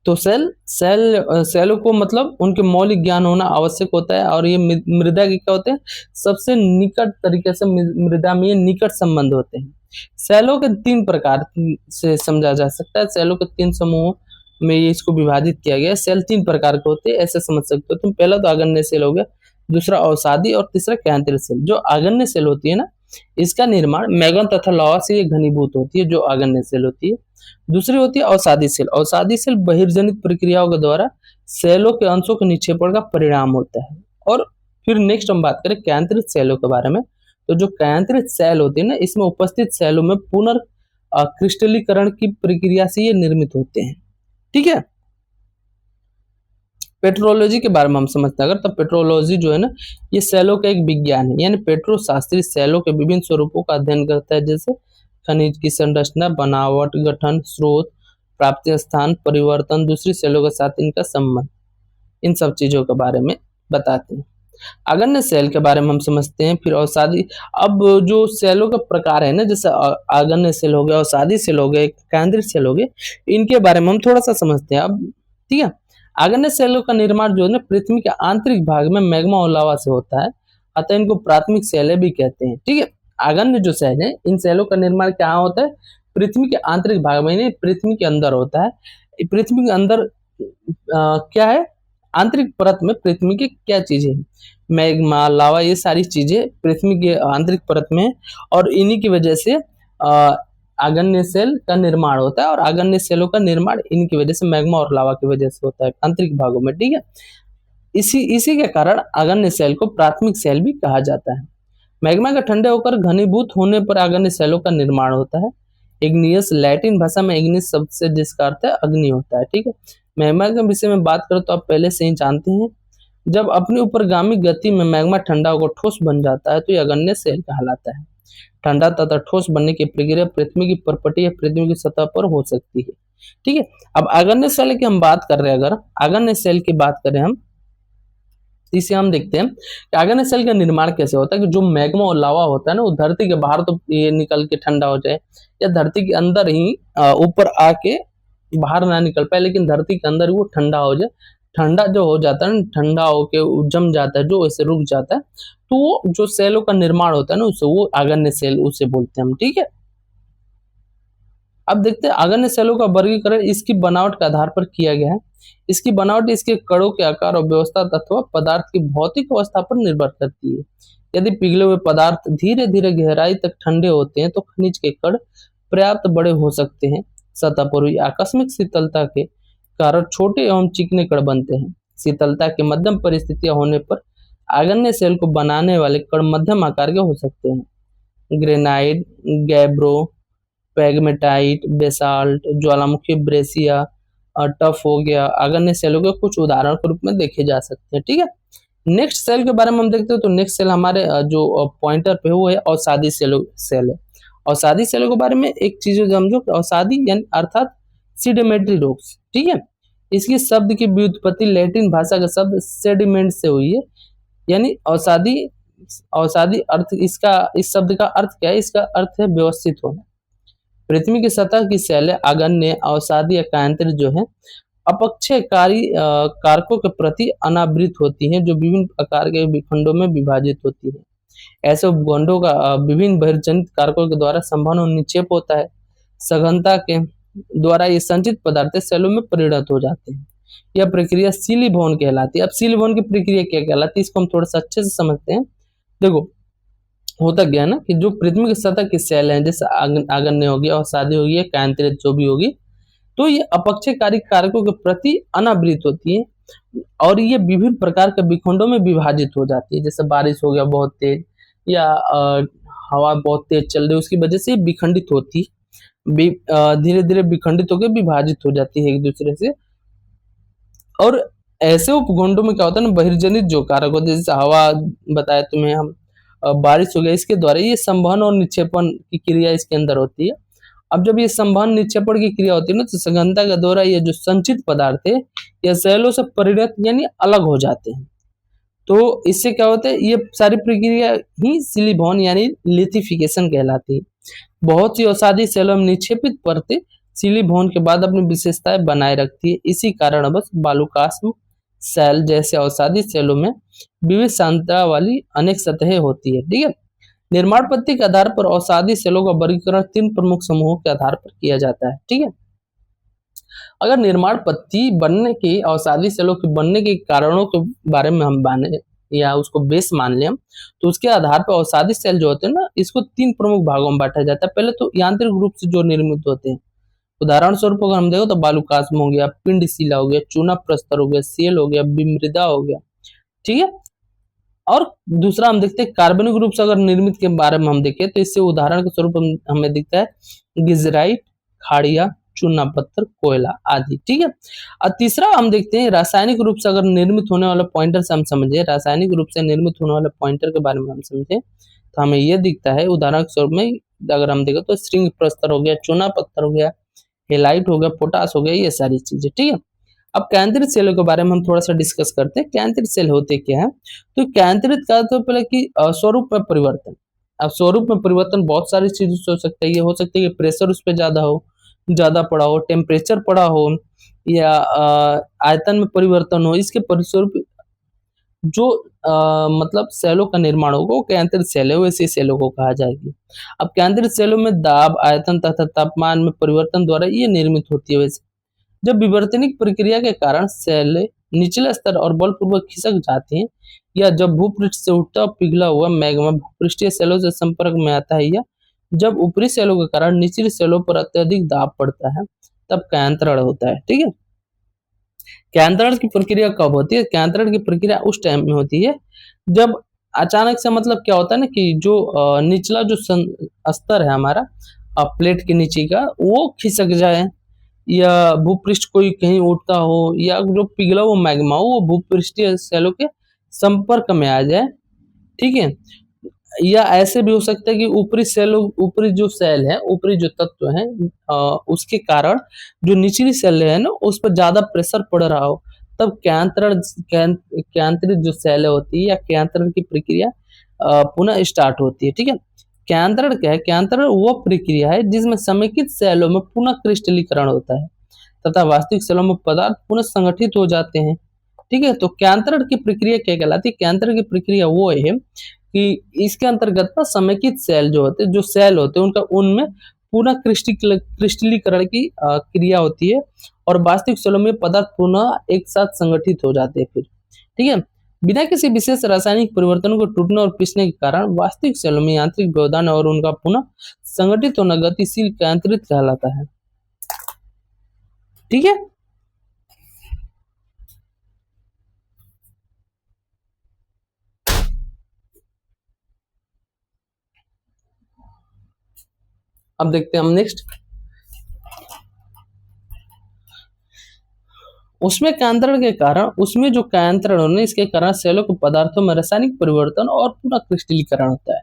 तो सेलों को मतलब उनके मौलिक ज्ञान होना आवश्यक होता है, और ये मृदा के क्या होते हैं, सबसे निकट तरीके से मृदा में ये निकट संबंध होते हैं। सेलों के 3 प्रकार से समझा जा सकता है। सेलों के 3 समूहों में ये इसको विभाजित किया गया है। सेल 3 प्रकार के होते हैं, ऐसे समझ सकते हो तुम। पहला तो आगन्य सेल हो गया, दूसरा अवसादी और तीसरा कायांतरित सेल। जो आगन्य सेल होती है ना, इसका निर्माण मैग्मा तथा लावा से ये घनीभूत होती है, जो आगन्य सेल होती है। दूसरी होती है अवसादी सेल। अवसादी सेल बहिर्जनित प्रक्रियाओं के द्वारा सेलों के अंशों के निक्षेपण का परिणाम होता है। और फिर नेक्स्ट हम बात करें कायांतरित सेलों के बारे में। तो जो कायांतरित सेल होती है ना, इसमें उपस्थित सेलों में पुनर्क्रिस्टलीकरण की प्रक्रिया से ये निर्मित होते हैं। ठीक है, पेट्रोलॉजी के बारे में हम समझते हैं अगर, तब पेट्रोलॉजी जो है ना, ये सेलों का एक विज्ञान है। यानी पेट्रोशास्त्री सेलों के विभिन्न स्वरूपों का अध्ययन करता है, जैसे खनिज की संरचना, बनावट, गठन, स्रोत, प्राप्ति स्थान, परिवर्तन, दूसरी सेलों के साथ इनका संबंध, इन सब चीजों के बारे में बताते हैं। आगन्य सेल के बारे में हम समझते हैं। फिर अवसादी, अब जो सेलों का प्रकार है ना, जैसे आगन्य सेल हो गया, अवसादी सेल हो गए, केंद्रित सेल हो गए, इनके बारे में हम थोड़ा सा समझते हैं अब। ठीक है, आगन्य सेलों का निर्माण जो है ना, पृथ्वी के आंतरिक भाग में मैग्मा और लावा से होता है, अतः इनको प्राथमिक सेलें भी कहते हैं। ठीक है, आगन्य जो सेल है, इन सेलों का निर्माण कहाँ होता है, पृथ्वी के आंतरिक भाग में, पृथ्वी के अंदर होता है। पृथ्वी के अंदर क्या है, आंतरिक परत में पृथ्वी की क्या चीजें हैं, मैग्मा, लावा, ये सारी चीजें पृथ्वी के आंतरिक परत में, और इन्हीं की वजह से आगन्य सेल का निर्माण होता है। और आगन्य सेलों का निर्माण इनकी वजह से, मैग्मा और लावा की वजह से होता है आंतरिक भागों में। ठीक है, इसी के कारण आगन्य सेल को प्राथमिक सेल भी कहा जाता है। मैग्मा के ठंडे होकर घनीभूत होने पर आगन्य सेलों का निर्माण होता है। इग्नियस, लैटिन भाषा में इग्नियस शब्द से जिसका अर्थ है अग्नि होता है। ठीक है, मैग्मा के विषय में बात करें तो आप पहले से ही जानते हैं, जब अपनी ऊपरगामी गति में मैग्मा ठंडा होकर ठोस बन जाता है तो यह आगन्य सेल कहलाता है। ठंडा तथा ठोस बनने की प्रक्रिया पृथ्वी की परपटी या पृथ्वी की सतह पर हो सकती है। ठीक है, अब आगन्य सेल की हम बात कर रहे हैं, अगर आगन्य सेल की बात करें हम, इसे हम देखते हैं कि आगन्य सेल का निर्माण कैसे होता है। कि जो मैग्मा और लावा होता है ना, वो धरती के बाहर तो ये निकल के ठंडा हो जाए, या धरती के अंदर ही ऊपर आके बाहर ना निकल पाए, लेकिन धरती के अंदर वो ठंडा हो जाए। ठंडा जो हो जाता है, ठंडा होके जम जाता है, जो ऐसे रुक जाता है, तो वो जो सेलों का निर्माण होता है ना, उसे वो आगन्य सेल उसे बोलते हैं हम। ठीक है, अब देखते हैं आगन्य सेलों का वर्गीकरण इसकी बनावट के आधार पर किया गया है। इसकी बनावट इसके कणों के आकार और व्यवस्था अथवा पदार्थ की भौतिक अवस्था पर निर्भर करती है। यदि पिघले हुए पदार्थ धीरे धीरे गहराई तक ठंडे होते हैं तो खनिज के कण पर्याप्त बड़े हो सकते हैं। सतह पर हुई आकस्मिक शीतलता के कारण छोटे एवं चिकने कण बनते हैं। शीतलता के मध्यम परिस्थितियां होने पर आगन्य सेल को बनाने वाले कण मध्यम आकार के हो सकते हैं। ग्रेनाइट, गैब्रो, पैगमेटाइट, बेसाल्ट, ज्वालामुखी, ब्रेसिया, टफ हो गया, आगन्य सेलों के कुछ उदाहरण के रूप में देखे जा सकते हैं। ठीक है, नेक्स्ट सेल के बारे में हम देखते हैं। तो नेक्स्ट सेल हमारे जो पॉइंटर पे वो है अवसादी सेल है। अवसादी सेलों के बारे में एक चीज समझो, अवसादी यानी अर्थात सीडेमेंट्री रॉक्स। ठीक है, इसकी शब्द की व्युत्पत्ति लैटिन भाषा का शब्द सेडिमेंट से हुई है। यानी अवसादी अर्थ, इसका इस शब्द का अर्थ क्या है, इसका अर्थ है व्यवस्थित होना। पृथ्वी की सतह की सेलें आगन्य, अवसादी या कायांतरित जो है अपक्षयकारी कारकों के प्रति अनावृत होती हैं, जो विभिन्न आकार के विखंडों में विभाजित होती है। ऐसे उपखंडों का विभिन्न बहिर्जनित कारकों के द्वारा संवहन और निक्षेप होता है। सघनता के द्वारा ये संचित पदार्थ सेलों में परिणत हो जाते हैं। यह प्रक्रिया सीलीभवन कहलाती है। अब सीलीभवन की प्रक्रिया क्या कहलाती है, इसको हम थोड़ा सा अच्छे से समझते हैं। देखो, होता गया ना कि जो पृथ्वी की सतह की सेल है, जैसे आगन्य होगी, अवसादी होगी, कायांतरित जो भी होगी, तो ये अपक्षयकारी कारकों के प्रति अनावृत होती है, और ये विभिन्न प्रकार के विखंडों में विभाजित हो जाती है। जैसे बारिश हो गया बहुत तेज, या हवा बहुत तेज चल रही है, उसकी वजह से विखंडित होती है। धीरे धीरे विखंडित होकर विभाजित हो जाती है एक दूसरे से। और ऐसे उपखंडों में क्या होता है ना, बहिर्जनित जो कारक होते हैं, जैसे हवा बताया तुम्हें हम, बारिश हो गया, इसके द्वारा ये संवहन और निक्षेपण की क्रिया इसके अंदर होती है। अब जब ये संवहन निक्षेपण की क्रिया होती है ना, तो सघनता के द्वारा ये जो संचित पदार्थ है ये सेलों से परिणत यानी अलग हो जाते हैं। तो इससे क्या होता है, ये सारी प्रक्रिया ही सिलिकॉन यानी लिथिफिकेशन कहलाती है। बहुत सी औषधि सेलों में निक्षेपित परतें सिलिकॉन के बाद अपनी विशेषताएं बनाए रखती है। इसी कारण बस बालुकास्म सेल जैसे औषधि सेलों में विविध सांद्रता वाली अनेक सतहें होती है। ठीक है, निर्माण पद्धति के आधार पर औषधि सेलों का वर्गीकरण 3 प्रमुख समूहों के आधार पर किया जाता है। ठीक है, अगर निर्माण पद्धति बनने के औषधि सेलों के बनने के कारणों के बारे में हम माने या उसको बेस मान लें, तो उसके आधार पर औषधि सेल जो होते हैं ना, इसको 3 प्रमुख भागों में बांटा जाता है। पहले तो यांत्रिक रूप से जो निर्मित होते हैं, उदाहरण स्वरूप अगर हम देखो तो बालुकास्म हो गया, पिंडशिला हो गया, चूना प्रस्तर हो गया, सेल हो गया, विमृदा हो गया। ठीक है, और दूसरा हम देखते हैं कार्बनिक रूप से अगर निर्मित के बारे में हम देखें, तो इससे उदाहरण के स्वरूप हमें दिखता है गिजराइट, खाड़िया, चूना पत्थर, कोयला आदि। ठीक है, और तीसरा हम देखते हैं रासायनिक रूप से अगर निर्मित होने वाला पॉइंटर से हम समझे, रासायनिक रूप से निर्मित होने वाले पॉइंटर के बारे में हम समझे, तो हमें यह दिखता है उदाहरण के स्वरूप में अगर हम देखें तो श्रृंग प्रस्तर हो गया, चूना पत्थर हो गया, हेलाइट हो गया, पोटास हो गया, ये सारी चीजें। ठीक है, अब केंद्रित सेलों के बारे में हम थोड़ा सा डिस्कस करते हैं। केंद्रित सेल होते क्या है, तो केंद्रित का तो पहले कि स्वरूप में परिवर्तन। अब स्वरूप में परिवर्तन बहुत सारी चीजों से हो सकता है। ये हो सकता है कि प्रेशर उस पर ज्यादा पड़ा हो, टेम्परेचर पड़ा हो, या आयतन में परिवर्तन हो, इसके परिस्वरूप जो मतलब सेलों का निर्माण होगा वो केंद्रित सेल है, वैसे सेलों को कहा जाएगी। अब केंद्रित सेलों में दाब, आयतन तथा तापमान में परिवर्तन द्वारा ये निर्मित होती है। वैसे जब विवर्तनिक प्रक्रिया के कारण सेल निचले स्तर और बलपूर्वक खिसक जाती हैं, या जब भूपृष्ठ से उठता पिघला हुआ मैग्मा भूपृष्ठीय सेलों से संपर्क में आता है, या जब ऊपरी सेलों के कारण निचली सेलों पर अत्यधिक दाब पड़ता है, तब कैंतरण होता है। ठीक है, कैंतरण की प्रक्रिया कब होती है? कैंतरण की प्रक्रिया उस टाइम में होती है जब अचानक से, मतलब क्या होता है ना कि जो निचला जो स्तर है हमारा प्लेट के नीचे का, वो खिसक जाए, या भूपृष्ठ कोई कहीं उठता हो, या जो पिघला हुआ मैग्मा हो वो भूपृष्ठीय सेलों के संपर्क में आ जाए। ठीक है, या ऐसे भी हो सकता है कि ऊपरी जो सेल है, ऊपरी जो तत्व है, उसके कारण जो निचली सेल है ना उस पर ज्यादा प्रेशर पड़ रहा हो, तब कैंत्रित जो सेल होती है या कैंतरण की प्रक्रिया पुनः स्टार्ट होती है। ठीक है, कैंतरण क्या है? कैंतरण वो प्रक्रिया है जिसमें समेकित सेलों में पुनः क्रिस्टलीकरण होता है तथा वास्तविक सेलों में पदार्थ पुनः संगठित हो जाते हैं। ठीक है, तो कैंतरण की प्रक्रिया क्या कहलाती है? कैंतरण की प्रक्रिया वो है कि इसके अंतर्गत ना समेकित सेल जो होते हैं, उनका उनमें पुनः क्रिस्टलीकरण की क्रिया होती है, और वास्तविक सेलों में पदार्थ पुनः एक साथ संगठित हो जाते हैं फिर। ठीक है, बिना किसी विशेष रासायनिक परिवर्तन को टूटने और पिसने के कारण वास्तविक सेलों में यांत्रिक व्यवधान और उनका पुनः संगठित होना गतिशील कैंतरित कहलाता है। ठीक है, अब देखते हैं हम नेक्स्ट। उसमें कैंतरण के कारण, उसमें जो कैंतरण होने इसके कारण सेलों के पदार्थों में रासायनिक परिवर्तन और पुनः क्रिस्टलीकरण होता है।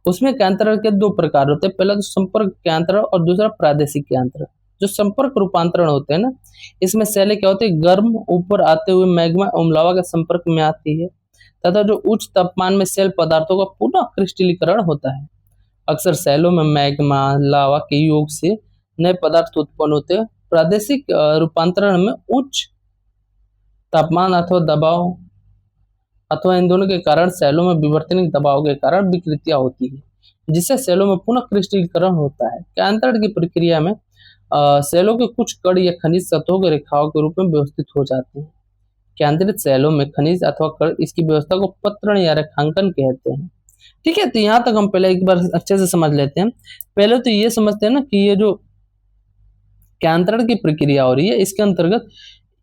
उसमें कैंतरण के 2 प्रकार होते हैं, पहला तो संपर्क कैंतरण और दूसरा प्रादेशिक कैंतरण। जो संपर्क रूपांतरण होते हैं ना, इसमें सेलें क्या होती है, गर्म ऊपर आते हुए मैग्मा एवं लावा के संपर्क में आती है, तथा जो उच्च तापमान में सेल पदार्थों का पुनः क्रिस्टलीकरण होता है। अक्सर सेलों में मैग्मा लावा के योग से नए पदार्थ उत्पन्न होते हैं। प्रादेशिक रूपांतरण में उच्च तापमान अथवा दबाव अथवा इन दोनों के कारण सेलों में विवर्तनिक दबाव के कारण विकृतियां होती है, जिससे सेलों में पुनः क्रिस्टलीकरण होता है। कैंतरण की प्रक्रिया में सेलों के कुछ कण या खनिज सतहों के रेखाओं के रूप में व्यवस्थित हो जाते हैं। केंद्रित सेलों में खनिज अथवा कण इसकी व्यवस्था को पत्रण या रेखांकन कहते हैं। ठीक है, तो यहाँ तक हम पहले एक बार अच्छे से समझ लेते हैं। पहले तो ये समझते हैं ना कि ये जो कैंतरण की प्रक्रिया हो रही है, इसके अंतर्गत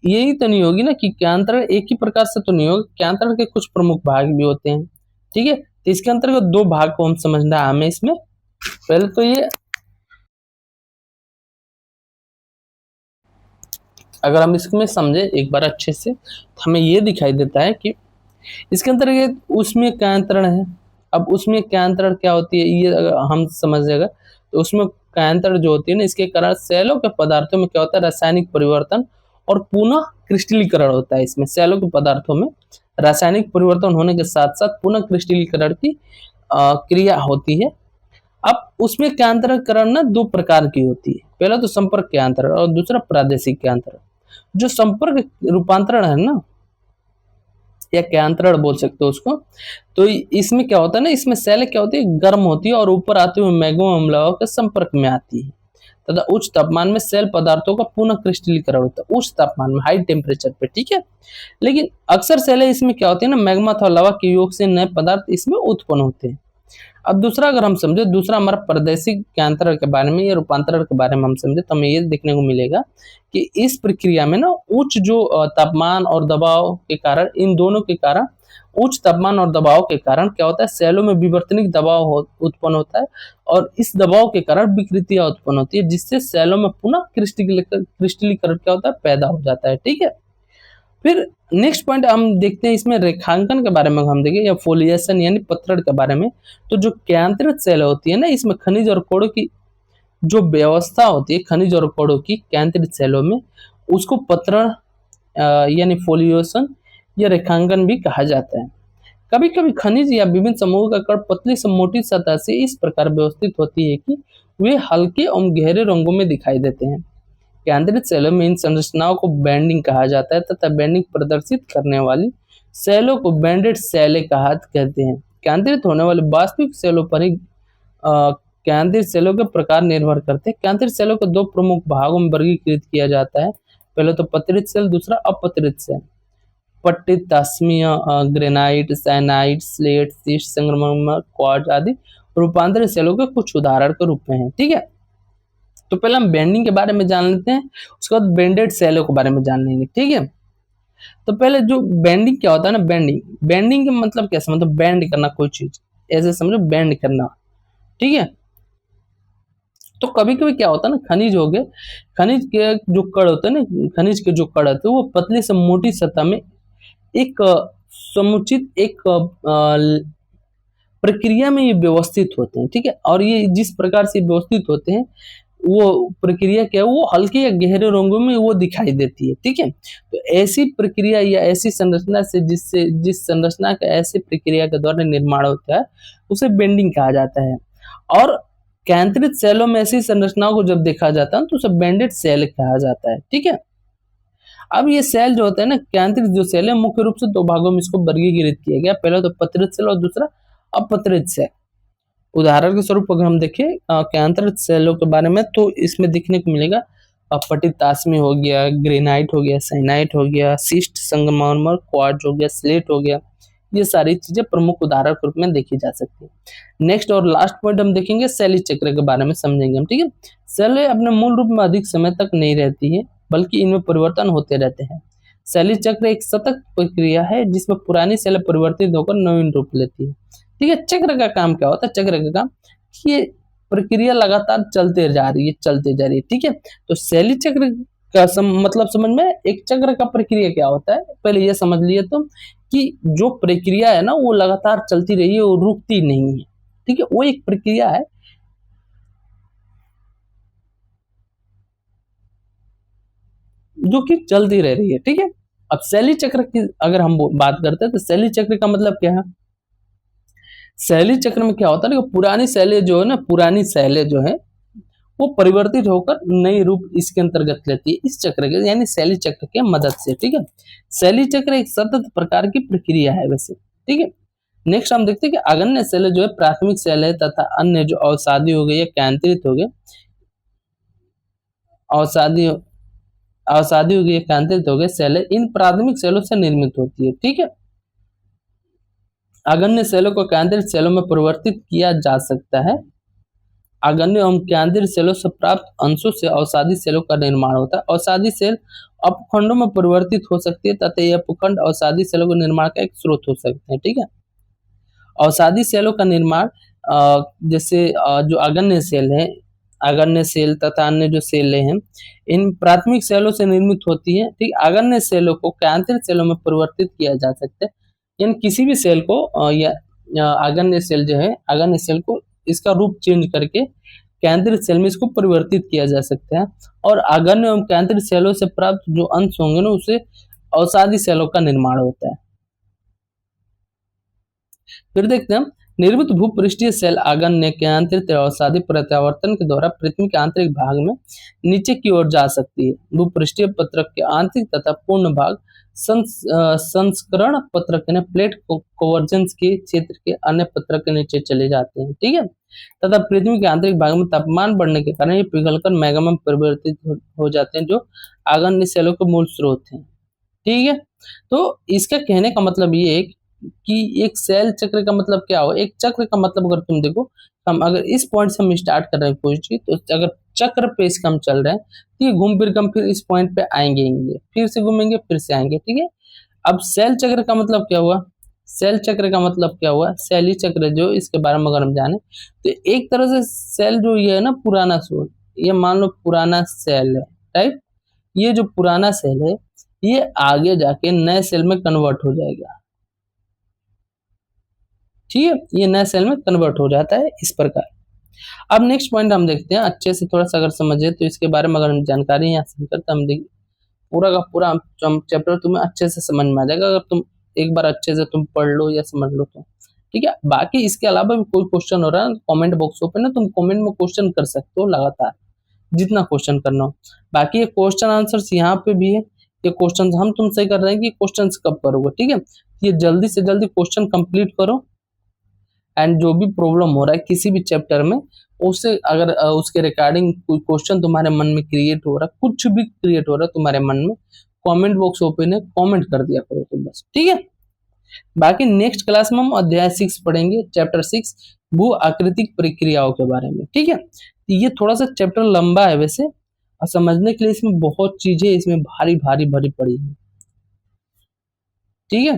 यही तो नहीं होगी ना कि कैंतरण एक ही प्रकार से तो नहीं होगा, कैंतरण के कुछ प्रमुख भाग भी होते हैं। ठीक है, तो इसके अंतर्गत 2 भाग को हम समझना है हमें इसमें। पहले तो ये अगर हम इसमें समझे एक बार अच्छे से तो हमें ये दिखाई देता है कि इसके अंतर्गत उसमें कायांतरण है। अब उसमें कायांतरण क्या होती है ये अगर हम समझ जाएगा तो उसमें कायांतरण जो होती है ना, इसके कारण सेलों के पदार्थों में क्या होता है, रासायनिक परिवर्तन और पुनः क्रिस्टलीकरण होता है। इसमें सेलों के पदार्थों में रासायनिक परिवर्तन होने के साथ साथ पुनः क्रिस्टलीकरण की क्रिया होती है। अब उसमें कायांतरण ना दो प्रकार की होती है, पहला तो संपर्क कायांतरण और दूसरा प्रादेशिक कायांतरण। जो संपर्क रूपांतरण है ना, या कायांतरण बोल सकते हो उसको, तो इसमें क्या होता है ना, इसमें सेल क्या होती है, गर्म होती है और ऊपर आते हुए मैग्मा अम्लाओं के संपर्क में आती है तथा उच्च तापमान में सेल पदार्थों का पुनः क्रिस्टलीकरण होता है, उच्च तापमान में, हाई टेम्परेचर पे, ठीक है। लेकिन अक्सर सेलें इसमें क्या होती है ना, मैग्मा अथवा लावा के योग से नए पदार्थ इसमें उत्पन्न होते हैं। अब दूसरा अगर हम समझे, दूसरा हमारा प्रादेशिक कायांतरण के बारे में या रूपांतरण के बारे में हम समझे तो हमें ये देखने को मिलेगा कि इस प्रक्रिया में ना उच्च जो तापमान और दबाव के कारण, इन दोनों के कारण, उच्च तापमान और दबाव के कारण क्या होता है, सेलों में विवर्तनिक दबाव उत्पन्न होता है और इस दबाव के कारण विकृतियां उत्पन्न होती है, जिससे सेलों में पुनः क्रिस्टलीकरण क्या होता है, पैदा हो जाता है, ठीक है। फिर नेक्स्ट पॉइंट हम देखते हैं, इसमें रेखांकन के बारे में हम देखें या फोलिएशन यानी पत्रण के बारे में। तो जो कायांतरित सेल होती है ना, इसमें खनिज और कोड़ों की जो व्यवस्था होती है, खनिज और कोड़ों की कायांतरित सेलों में, उसको पत्रण यानी फोलिएशन या रेखांकन भी कहा जाता है। कभी कभी खनिज या विभिन्न समूहों का कण पतली से मोटी सतह से इस प्रकार व्यवस्थित होती है कि वे हल्के और गहरे रंगों में दिखाई देते हैं। केंद्रित सेलों में इन संरचनाओं को बैंडिंग कहा जाता है तथा बैंडिंग प्रदर्शित करने वाली सेलों को बैंडेड सेलें कहते हैं। केंद्रित होने वाले वास्तविक सेलों पर ही केंद्रित सेलों के प्रकार निर्भर करते हैं। केंद्रित सेलों को दो प्रमुख भागों में वर्गीकृत किया जाता है, पहले तो पत्रित सेल, दूसरा अपत्रित सेल। पट्टित, तास्मीय, ग्रेनाइट, साइनाइट, स्लेट, शिस्ट, संगमरमर, क्वार्ट्ज आदि रूपांतरित सेलों के कुछ उदाहरण के रूप में है, ठीक है। तो पहले हम बेंडिंग के बारे में जान लेते हैं, उसके बाद बेंडेड सेलों के बारे में जान लेंगे, ठीक है। तो पहले जो बेंडिंग क्या होता है ना, बेंडिंग का मतलब कैसे, मतलब बेंड करना कोई चीज, ऐसे समझो बेंड करना, ठीक है। तो कभी कभी क्या होता है ना, खनिज हो गए, खनिज के जो कण होते हैं ना, खनिज के जो कण होते हैं वो पतली से मोटी सतह में एक समुचित एक प्रक्रिया में ये व्यवस्थित होते हैं, ठीक है। और ये जिस प्रकार से व्यवस्थित होते हैं वो प्रक्रिया क्या है, वो हल्के या गहरे रंगों में वो दिखाई देती है, ठीक है। तो ऐसी प्रक्रिया या ऐसी संरचना से जिस संरचना का ऐसी प्रक्रिया के द्वारा निर्माण होता है उसे बेंडिंग कहा जाता है। और केंद्रित सेलों में ऐसी संरचनाओं को जब देखा जाता है तो उसे बेंडेड सेल कहा जाता है, ठीक है। अब ये सेल जो होता है ना, केंद्रित जो सेल है, मुख्य रूप से दो भागों में इसको वर्गीकृत किया गया, पहला तो पत्रित सेल और दूसरा अपत्रित सेल। उदाहरण के स्वरूप अगर हम देखें केंद्रित सेलों के बारे में तो इसमें देखने को मिलेगा पट्टित तास्मी हो गया, ग्रेनाइट हो गया, साइनाइट हो गया, शिस्ट, संगमरमर, क्वार्ट्ज हो गया, स्लेट हो गया, ये सारी चीजें प्रमुख उदाहरण के रूप में देखी जा सकती है। नेक्स्ट और लास्ट पॉइंट हम देखेंगे सेली चक्र के बारे में समझेंगे हम, ठीक है। सेलें अपने मूल रूप में अधिक समय तक नहीं रहती है, बल्कि इनमें परिवर्तन होते रहते हैं। सेली चक्र एक सतत प्रक्रिया है जिसमें पुरानी सेलें परिवर्तित होकर नवीन रूप लेती है, ठीक है। चक्र का काम क्या होता है, चक्र का काम ये प्रक्रिया लगातार चलते जा रही है, ठीक है। तो सेली चक्र का मतलब समझ में, एक चक्र का प्रक्रिया क्या होता है पहले ये समझ लिए तो, कि जो प्रक्रिया है ना वो लगातार चलती रही है, वो रुकती नहीं है, ठीक है। वो एक प्रक्रिया है जो कि चलती रह रही है, ठीक है। अब शैली चक्र की अगर हम बात करते हैं तो शैली चक्र का मतलब क्या है, शैली चक्र में क्या होता है ना, पुरानी शैलें जो है ना, पुरानी शैलें जो है वो परिवर्तित होकर नई रूप इसके अंतर्गत लेती है, इस चक्र के यानी शैली चक्र के मदद से, ठीक है। शैली चक्र एक सतत प्रकार की प्रक्रिया है वैसे, ठीक है। नेक्स्ट हम देखते हैं कि अग्न्य शैलें जो है प्राथमिक शैलें तथा अन्य जो अवसादी हो गई या केंद्रित हो गए, अवसादी अवसादी हो गई, केंद्रित हो गए सेलें इन प्राथमिक सेलों से निर्मित होती है, ठीक है। अग्न्य सेलों को केंद्रित सेलों में परिवर्तित किया जा सकता है। अग्न्य एवं केंद्रित सेलों से प्राप्त अंशों से अवसादी सेलों का निर्माण होता है। अवसादी सेल अपखंडों में परिवर्तित हो सकती है तथा यह अपखंड अवसादी सेलों के निर्माण का एक स्रोत हो सकते हैं, ठीक है। अवसादी सेलों का निर्माण जैसे जो अग्न्य सेल है, आगन्य सेल तथा अन्य जो सेलें हैं, इन प्राथमिक सेलों से निर्मित होती हैं। ठीक, आगन्य सेलों को केंद्रित सेलों में परिवर्तित किया जा सकता है। यानी किसी भी सेल को या आगन्य सेल जो है, आगन्य सेल को इसका रूप चेंज करके केंद्रित सेल में इसको परिवर्तित किया जा सकता है। और आगन्य एवं केंद्रित सेलों से प्राप्त जो अंश होंगे ना, उसे अवसादी सेलों का निर्माण होता है। फिर देखते हैं, निर्मित भूपृष्ठीय सेल आगन्य केंद्रित अवसादी प्रत्यावर्तन के द्वारा पृथ्वी के आंतरिक भाग में नीचे की ओर जा सकती है। भूपृष्ठीय पत्रक के आंतरिक तथा पूर्ण भाग संस्करण पत्रक यानी प्लेट कन्वर्जेंस के क्षेत्र के अन्य पत्रक के नीचे चले जाते हैं। ठीक है, तथा पृथ्वी के आंतरिक भाग में तापमान बढ़ने के कारण ये पिघलकर मैग्मा में परिवर्तित हो जाते हैं, जो आगन्य सेलों के मूल स्रोत हैं। ठीक है, तो इसका कहने का मतलब ये है कि एक सेल चक्र का मतलब क्या हो, एक चक्र का मतलब अगर तुम देखो, हम अगर इस पॉइंट से हम स्टार्ट कर रहे हैं कोई चीज, तो अगर चक्र पे इसका हम चल रहे हैं तो ये घूम फिर हम फिर इस पॉइंट पे आएंगे, फिर से घूमेंगे, फिर से आएंगे। ठीक है, अब सेल चक्र का मतलब क्या हुआ, सेल चक्र का मतलब क्या हुआ, शैली चक्र जो, इसके बारे में अगर हम जाने तो एक तरह से सेल जो ये है ना, पुराना सोल, ये मान लो पुराना सेल है, राइट। ये जो पुराना सेल है ये आगे जाके नए सेल में कन्वर्ट हो जाएगा। ठीक है, ये नए सेल में कन्वर्ट हो जाता है इस प्रकार। अब नेक्स्ट पॉइंट हम देखते हैं, अच्छे से थोड़ा सा अगर समझे तो इसके बारे में अगर हम जानकारी यहाँ से करते हम देखिए, पूरा का पूरा चैप्टर तुम्हें अच्छे से समझ में आ जाएगा अगर तुम एक बार अच्छे से तुम पढ़ लो या समझ लो तो। ठीक है, बाकी इसके अलावा भी कोई क्वेश्चन हो रहा है कमेंट बॉक्स ओपन है, तुम कमेंट में क्वेश्चन कर सकते हो लगातार, जितना क्वेश्चन करना हो। बाकी ये क्वेश्चन आंसर्स यहाँ पे भी है, ये क्वेश्चन हम तुमसे कर रहे हैं कि क्वेश्चन कब करोगे। ठीक है, ये जल्दी से जल्दी क्वेश्चन कंप्लीट करो, एंड जो भी प्रॉब्लम हो रहा है किसी भी चैप्टर में, उससे अगर उसके रिगार्डिंग कोई क्वेश्चन तुम्हारे मन में क्रिएट हो रहा है, कुछ भी क्रिएट हो रहा है तुम्हारे मन में, कमेंट बॉक्स ओपन है, कमेंट कर दिया करो तुम बस। ठीक है, बाकी नेक्स्ट क्लास में हम अध्याय 6 पढ़ेंगे, चैप्टर 6 भू आकृतिक प्रक्रियाओं के बारे में। ठीक है, ये थोड़ा सा चैप्टर लंबा है वैसे, और समझने के लिए इसमें बहुत चीजें इसमें भारी भारी भरी पड़ी है। ठीक है,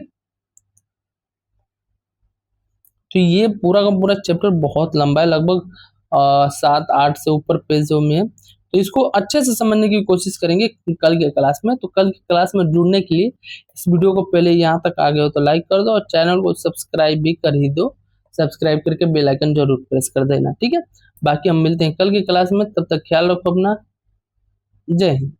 तो ये पूरा का पूरा चैप्टर बहुत लंबा है, लगभग 7-8 से ऊपर पेजों में है। तो इसको अच्छे से समझने की कोशिश करेंगे कल के क्लास में। तो कल की क्लास में जुड़ने के लिए इस वीडियो को पहले यहाँ तक आ गए हो तो लाइक कर दो, और चैनल को सब्सक्राइब भी कर ही दो, सब्सक्राइब करके बेल आइकन जरूर प्रेस कर देना। ठीक है, बाकी हम मिलते हैं कल की क्लास में, तब तक ख्याल रखो अपना। जय हिंद।